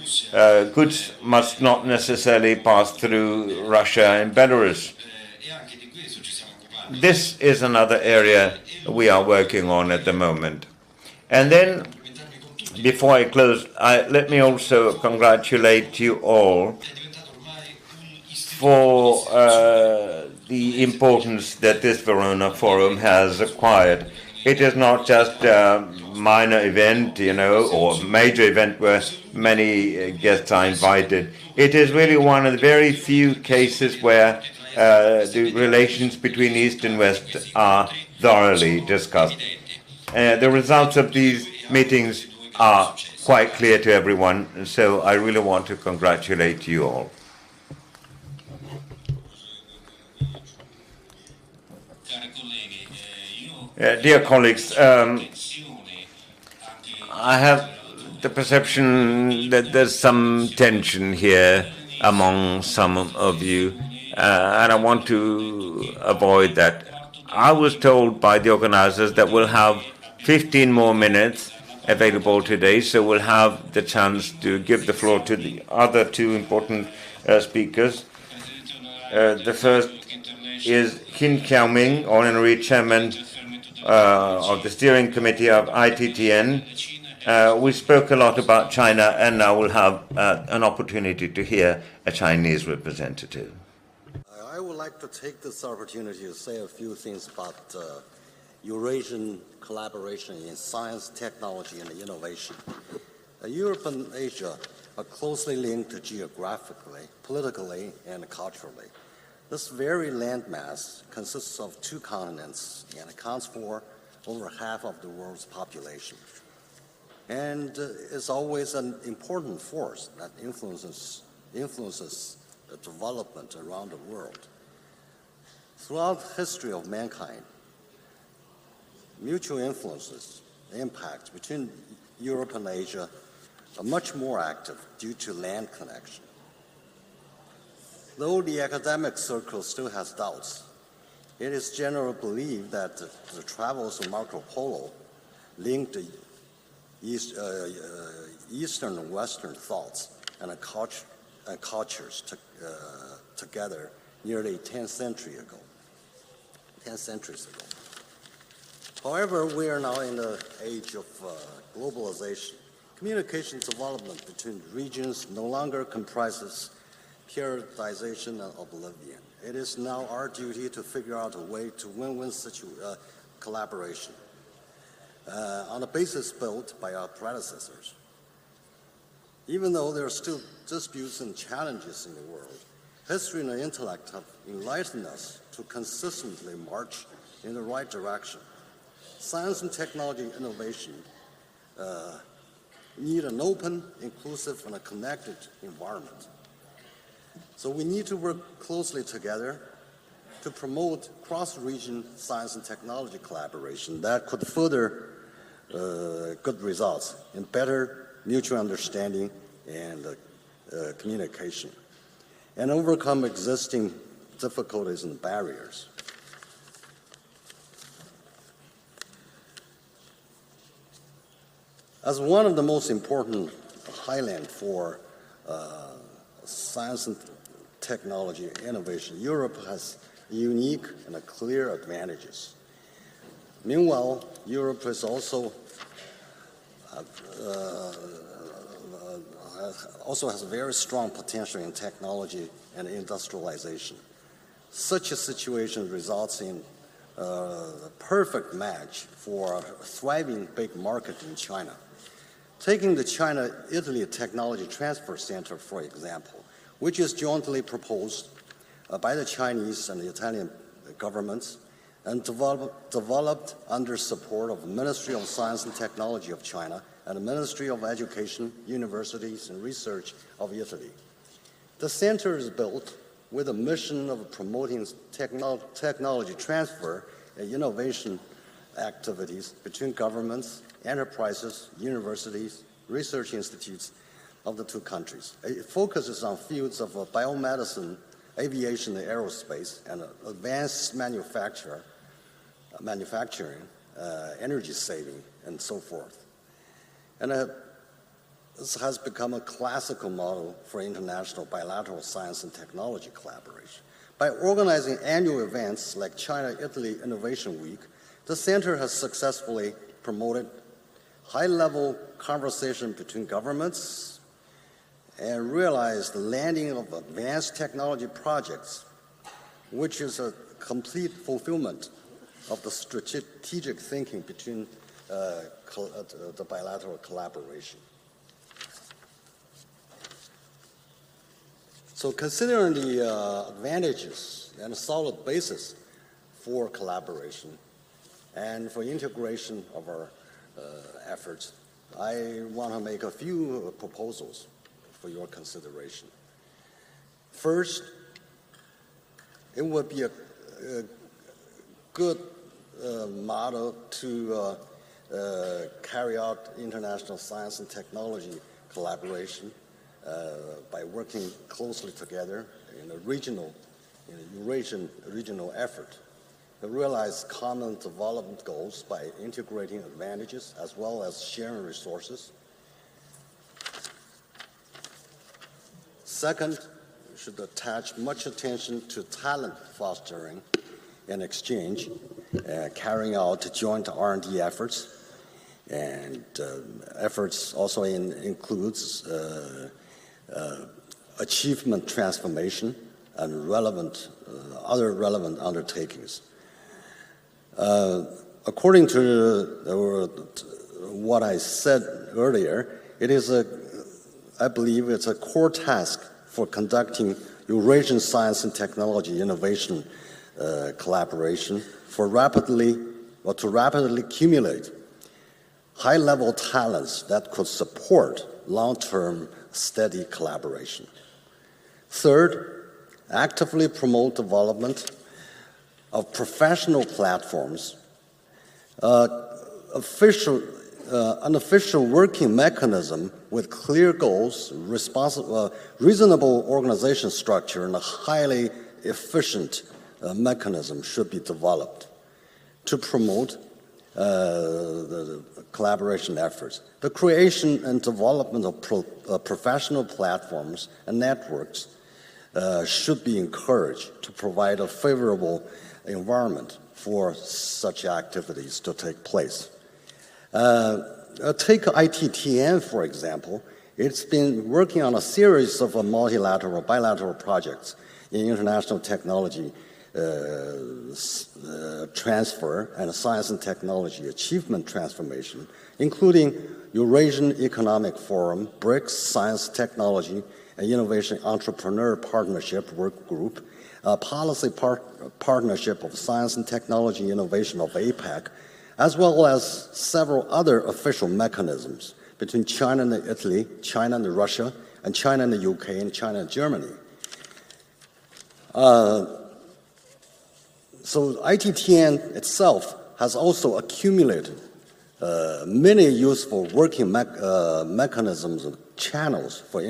Goods must not necessarily pass through Russia and Belarus. This is another area we are working on at the moment. And then, before I close, let me also congratulate you all for the importance that this Verona Forum has acquired. It is not just a minor event, or major event where many guests are invited. It is really one of the very few cases where the relations between East and West are thoroughly discussed. The results of these meetings are quite clear to everyone, and so I really want to congratulate you all. Dear colleagues, I have the perception that there's some tension here among some of you, and I want to avoid that. I was told by the organizers that we'll have 15 more minutes available today, so we'll have the chance to give the floor to the other two important speakers. The first is Hin Qiaoming, Honorary Chairman of the Steering Committee of ITTN. We spoke a lot about China, and now we'll have an opportunity to hear a Chinese representative. I would like to take this opportunity to say a few things about Eurasian collaboration in science, technology, and innovation. Europe and Asia are closely linked geographically, politically, and culturally. This very landmass consists of two continents and accounts for over half of the world's population, and is always an important force that influences the development around the world. Throughout the history of mankind, mutual influences, impacts between Europe and Asia are much more active due to land connection. Though the academic circle still has doubts, it is generally believed that the travels of Marco Polo linked the Eastern and Western thoughts and cultures together nearly 10 centuries ago. However, we are now in the age of globalization. Communication development between regions no longer comprises periodization and oblivion. It is now our duty to figure out a way to win-win collaboration on a basis built by our predecessors. Even though there are still disputes and challenges in the world, history and intellect have enlightened us to consistently march in the right direction. Science and technology innovation need an open, inclusive, and a connected environment. So we need to work closely together to promote cross-region science and technology collaboration that could further good results in better mutual understanding and communication, and overcome existing difficulties and barriers. As one of the most important highlands for science and technology innovation, Europe has unique and clear advantages. Meanwhile, Europe is also has very strong potential in technology and industrialization. Such a situation results in a perfect match for a thriving big market in China. Taking the China-Italy Technology Transfer Center, for example, which is jointly proposed by the Chinese and the Italian governments and developed under support of the Ministry of Science and Technology of China and the Ministry of Education, Universities, and Research of Italy. The center is built with a mission of promoting technology transfer and innovation activities between governments, enterprises, universities, research institutes of the two countries. It focuses on fields of biomedicine, aviation and aerospace, and advanced manufacturing, energy saving, and so forth. And this has become a classical model for international bilateral science and technology collaboration. By organizing annual events like China-Italy Innovation Week, the center has successfully promoted high-level conversation between governments and realized the landing of advanced technology projects, which is a complete fulfillment of the strategic thinking between the bilateral collaboration. So considering the advantages and a solid basis for collaboration and for integration of our efforts, I want to make a few proposals for your consideration. First, it would be a good model to carry out international science and technology collaboration by working closely together in a Eurasian regional effort to realize common development goals by integrating advantages as well as sharing resources. Second, we should attach much attention to talent fostering and exchange, carrying out joint R&D efforts, and efforts also includes achievement transformation and other relevant undertakings. According to what I said earlier, I believe it's a core task for conducting Eurasian science and technology innovation collaboration to rapidly accumulate high-level talents that could support long-term steady collaboration. Third, actively promote development of professional platforms, an official working mechanism with clear goals, reasonable organization structure, and a highly efficient mechanism should be developed to promote the collaboration efforts. The creation and development of professional platforms and networks should be encouraged to provide a favorable environment for such activities to take place. Take ITTN, for example. It's been working on a series of multilateral, bilateral projects in international technology transfer and science and technology achievement transformation, including Eurasian Economic Forum, BRICS Science, Technology, and Innovation Entrepreneur Partnership Work Group, Policy Partnership of Science and Technology Innovation of APEC, as well as several other official mechanisms between China and Italy, China and Russia, and China and the UK, and China and Germany. So ITTN itself has also accumulated many useful working mechanisms and channels for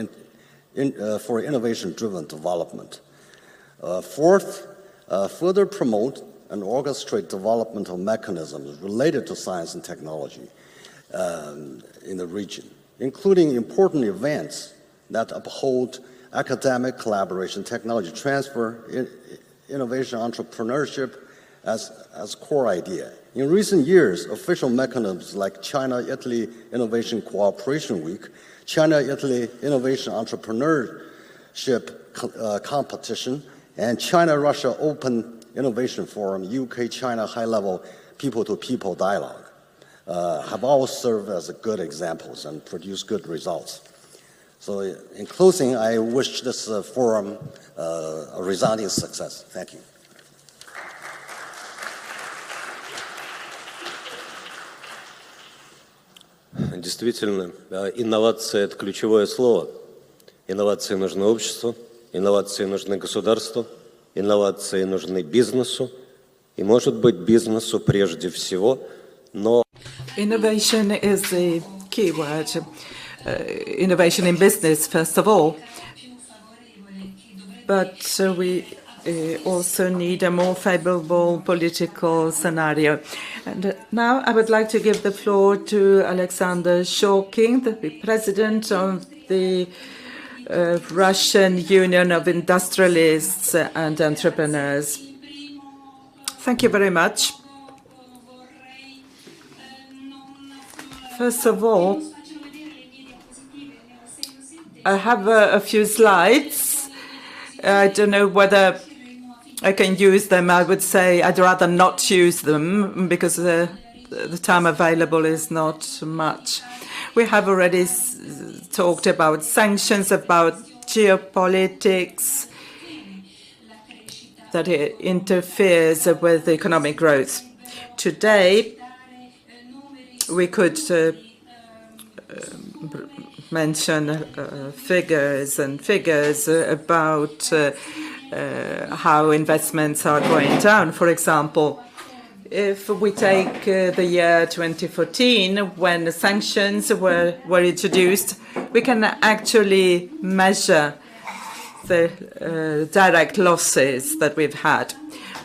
innovation-driven development. Fourth, further promote and orchestrate developmental mechanisms related to science and technology in the region, including important events that uphold academic collaboration, technology transfer, innovation entrepreneurship as core idea. In recent years, official mechanisms like China-Italy Innovation Cooperation Week, China-Italy Innovation Entrepreneurship Competition, and China-Russia Open Innovation Forum, UK-China high-level people-to-people dialogue have all served as good examples and produced good results. So in closing, I wish this forum a resounding success. Thank you. Действительно, инновация – это ключевое слово. Инновации нужны обществу, инновации нужны государству, инновации нужны бизнесу, и, может быть, бизнесу прежде всего, но… Innovation is the key word. Innovation in business, first of all. But we also need a more favorable political scenario. And now I would like to give the floor to Alexander Shorkin, the president of the Russian Union of Industrialists and Entrepreneurs. Thank you very much. First of all, I have a few slides. I don't know whether I can use them. I would say I'd rather not use them because the time available is not much. We have already talked about sanctions, about geopolitics, that it interferes with economic growth. Today, we could mention figures about how investments are going down. For example, if we take the year 2014, when the sanctions were introduced, we can actually measure the direct losses that we've had.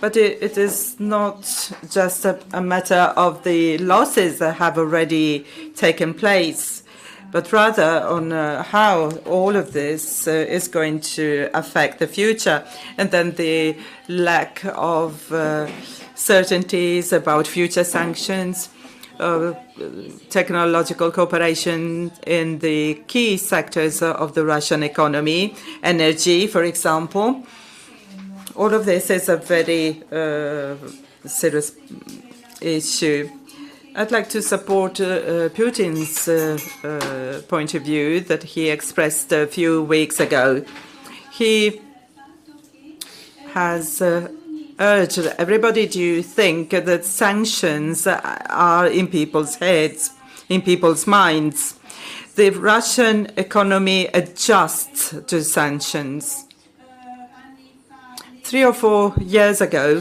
But it is not just a matter of the losses that have already taken place, but rather on how all of this is going to affect the future. And then the lack of certainties about future sanctions, technological cooperation in the key sectors of the Russian economy, energy, for example. All of this is a very serious issue. I'd like to support Putin's point of view that he expressed a few weeks ago. He has urged everybody to think that sanctions are in people's heads, in people's minds. The Russian economy adjusts to sanctions. 3 or 4 years ago,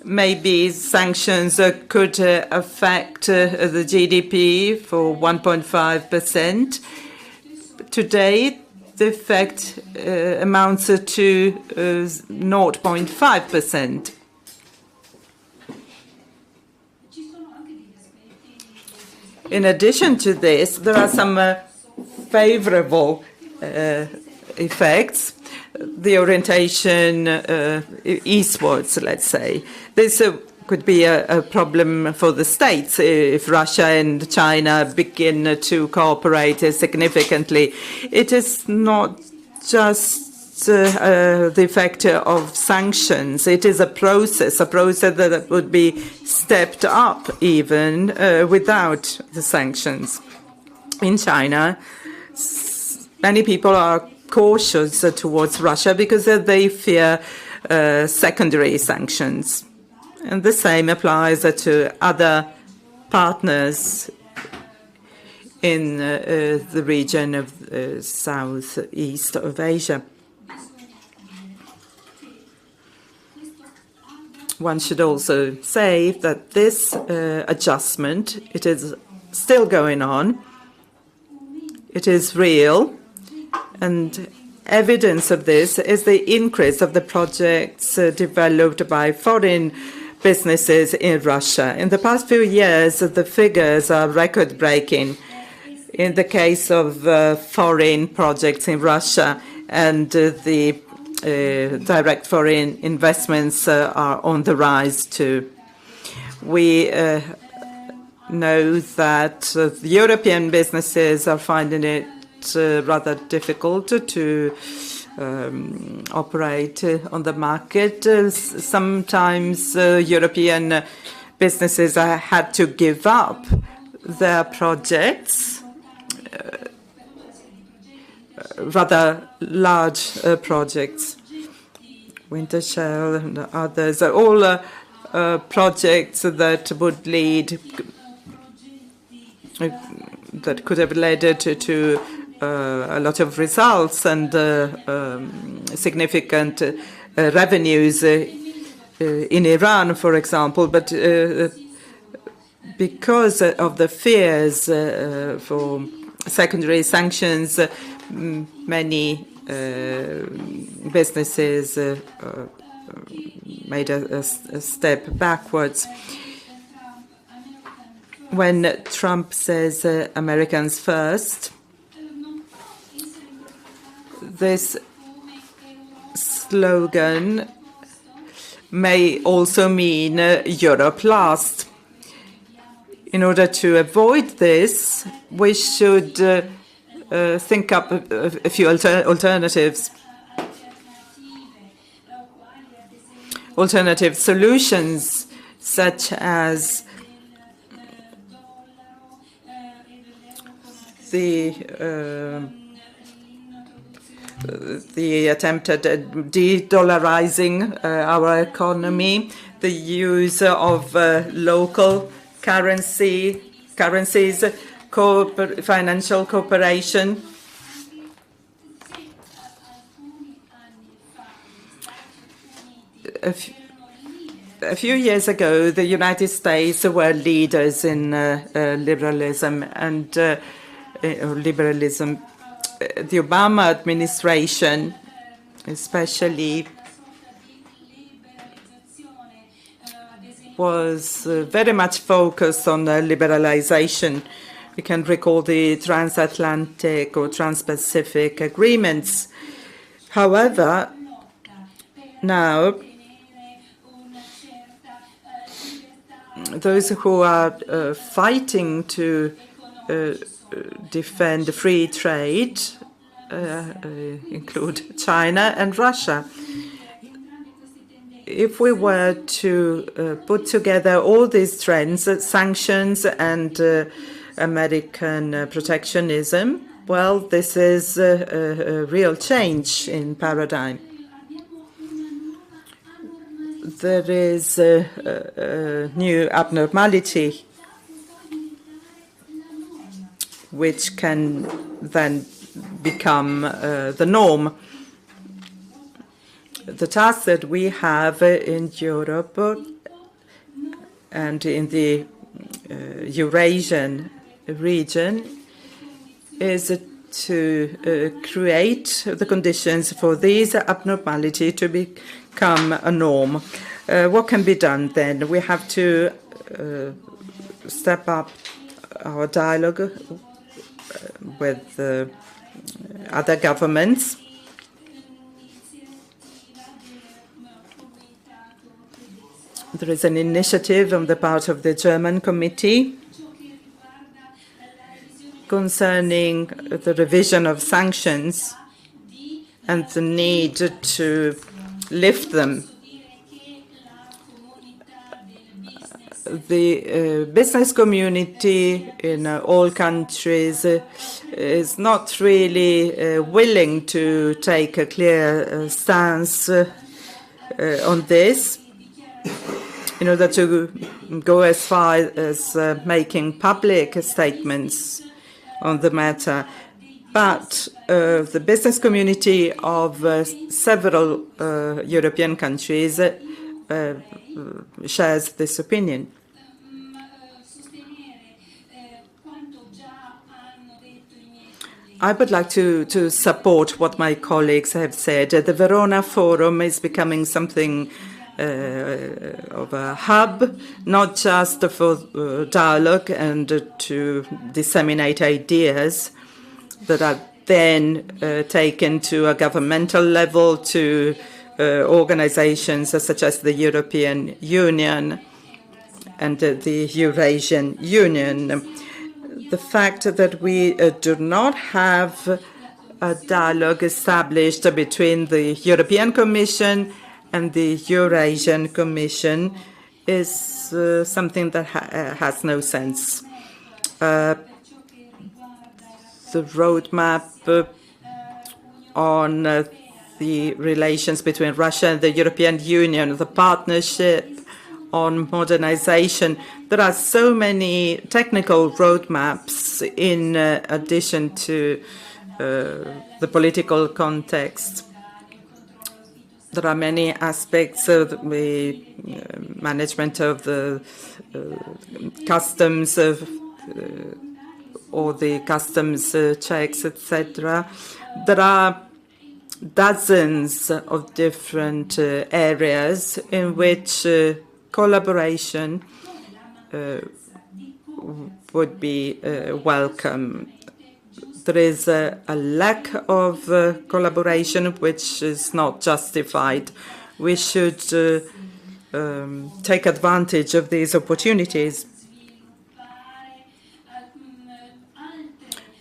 maybe sanctions could affect the GDP for 1.5%. Today, the effect amounts to 0.5%. In addition to this, there are some favorable effects. The orientation eastwards, let's say. This could be a problem for the states if Russia and China begin to cooperate significantly. It is not just the effect of sanctions. It is a process that would be stepped up even without the sanctions. In China, many people are cautious towards Russia because they fear secondary sanctions. And the same applies to other partners in the region of southeast of Asia. One should also say that this adjustment, it is still going on. It is real, and evidence of this is the increase of the projects developed by foreign businesses in Russia. In the past few years, the figures are record-breaking in the case of foreign projects in Russia, and the direct foreign investments are on the rise too. We know that the European businesses are finding it rather difficult to operate on the market. Sometimes European businesses had to give up their projects, rather large projects, Wintershell and others, all projects that would lead, that could have led to a lot of results and significant revenues in Iran, for example, but because of the fears for secondary sanctions, many businesses made a step backwards. When Trump says Americans first, this slogan may also mean Europe last. In order to avoid this, we should think up a few alternatives. Alternative solutions, such as the attempt at de-dollarizing our economy, the use of local currencies, financial cooperation. A few years ago, the United States were leaders in liberalism and liberalism. The Obama administration, especially, was very much focused on liberalization. We can recall the transatlantic or trans-Pacific agreements. However, now, those who are fighting to defend free trade include China and Russia. If we were to put together all these trends, sanctions and American protectionism, well, this is a real change in paradigm. There is a new abnormality which can then become the norm. The task that we have in Europe and in the Eurasian region is to create the conditions for these abnormality to become a norm. What can be done then? We have to step up our dialogue with other governments. There is an initiative on the part of the German committee concerning the revision of sanctions and the need to lift them. The business community in all countries is not really willing to take a clear stance on this, in order to go as far as making public statements on the matter. But the business community of several European countries shares this opinion. I would like to support what my colleagues have said. The Verona Forum is becoming something of a hub, not just for dialogue and to disseminate ideas that are then taken to a governmental level, to organizations such as the European Union and the Eurasian Union. The fact that we do not have a dialogue established between the European Commission and the Eurasian Commission is something that has no sense. The roadmap on the relations between Russia and the European Union, the partnership on modernization. There are so many technical roadmaps in addition to the political context. There are many aspects of the management of the customs or the customs checks, etc. There are dozens of different areas in which collaboration would be welcome. There is a lack of collaboration which is not justified. We should take advantage of these opportunities.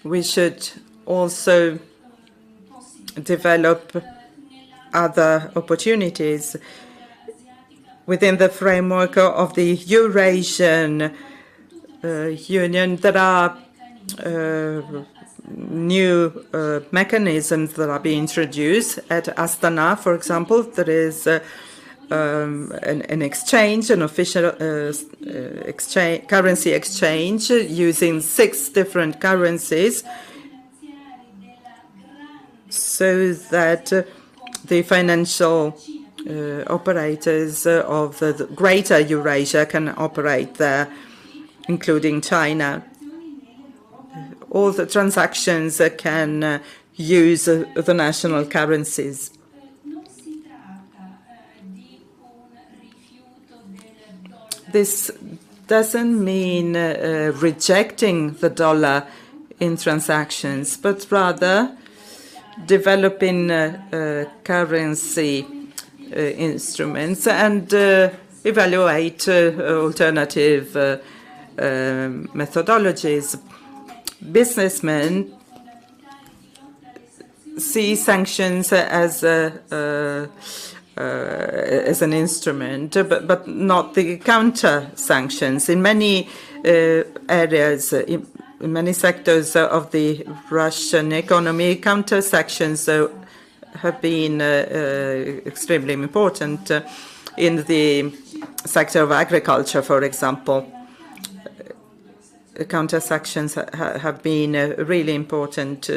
We should also develop other opportunities within the framework of the Eurasian Union. There are new mechanisms that are being introduced. At Astana, for example, there is an exchange, an official currency exchange using 6 different currencies, so that the financial operators of the greater Eurasia can operate there, including China. All the transactions can use the national currencies. This doesn't mean rejecting the dollar in transactions, but rather developing currency instruments and evaluate alternative methodologies. Businessmen see sanctions as an instrument, but not the counter sanctions. In many areas, in many sectors of the Russian economy, counter sanctions have been extremely important. In the sector of agriculture, for example, counter sanctions have been really important.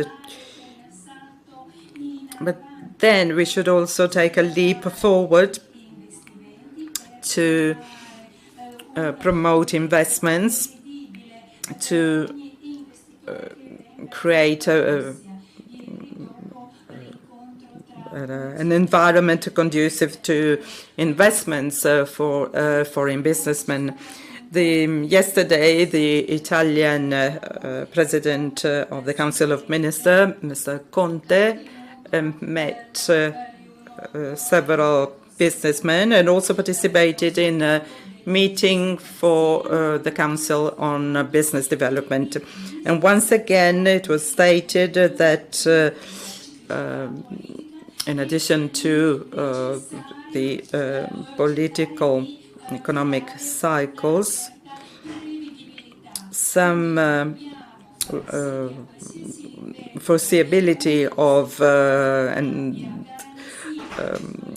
But then we should also take a leap forward to promote investments, to create an environment conducive to investments for foreign businessmen. Yesterday, the Italian President of the Council of Ministers, Mr. Conte, met several businessmen and also participated in a meeting for the Council on Business Development. And once again, it was stated that in addition to the political economic cycles, some foreseeability of and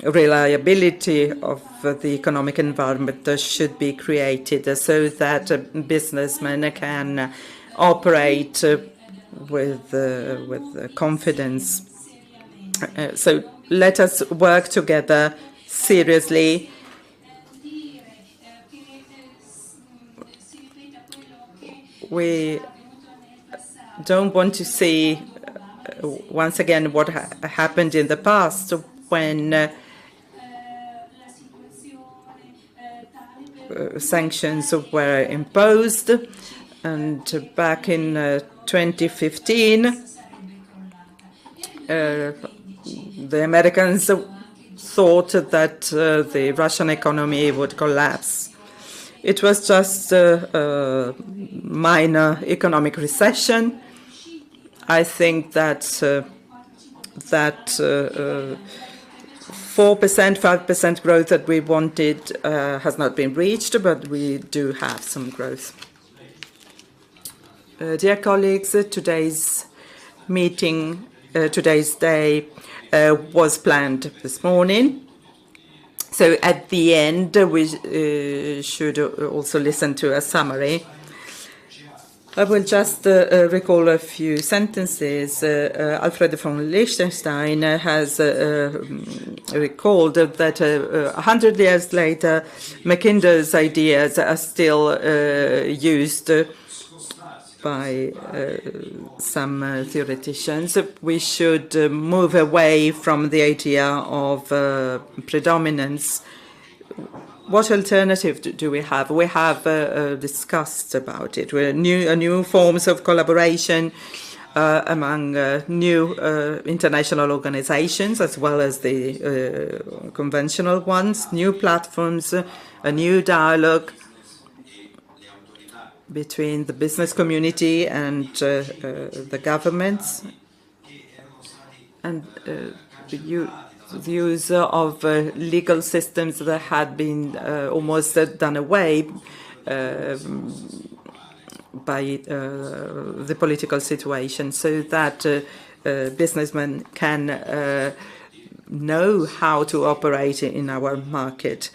reliability of the economic environment should be created so that businessmen can operate with confidence. So let us work together seriously. We don't want to see once again what happened in the past when sanctions were imposed, and back in 2015 the Americans thought that the Russian economy would collapse. It was just a minor economic recession. I think that 4%, 5% growth that we wanted has not been reached, but we do have some growth. Dear colleagues, today's meeting, today's day was planned this morning. So at the end, we should also listen to a summary. I will just recall a few sentences. Alfred von Liechtenstein has recalled that 100 years later, Mackinder's ideas are still used by some theoreticians. We should move away from the idea of predominance. What alternative do we have? We have discussed about it. New forms of collaboration among new international organizations as well as the conventional ones, new platforms, a new dialogue between the business community and the governments, and the use of legal systems that had been almost done away by the political situation, so that businessmen can know how to operate in our market.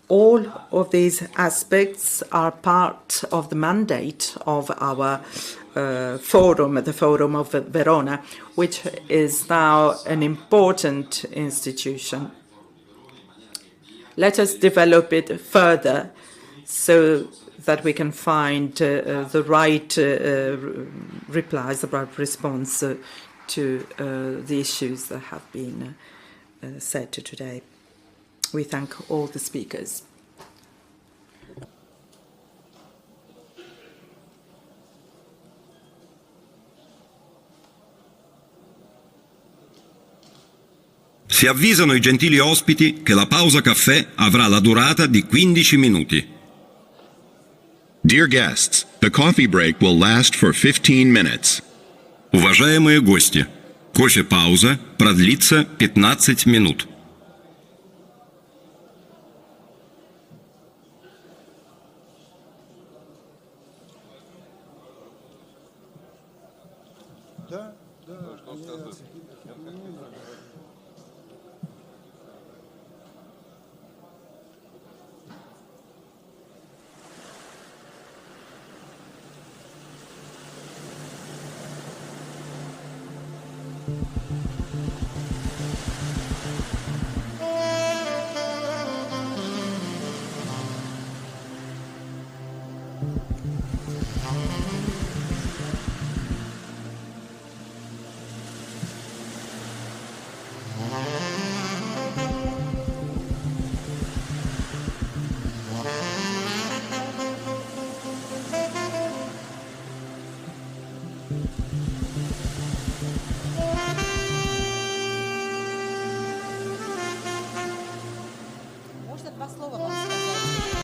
All of these aspects are part of the mandate of our forum, the Forum of Verona, which is now an important institution. Let us develop it further so that we can find the right replies, the right response to the issues that have been said today. We thank all the speakers. Si avvisano i gentili ospiti che la pausa caffè avrà la durata di 15 minuti. Dear guests, the coffee break will last for 15 minutes. Уважаемые гости, кофе-пауза продлится 15 минут.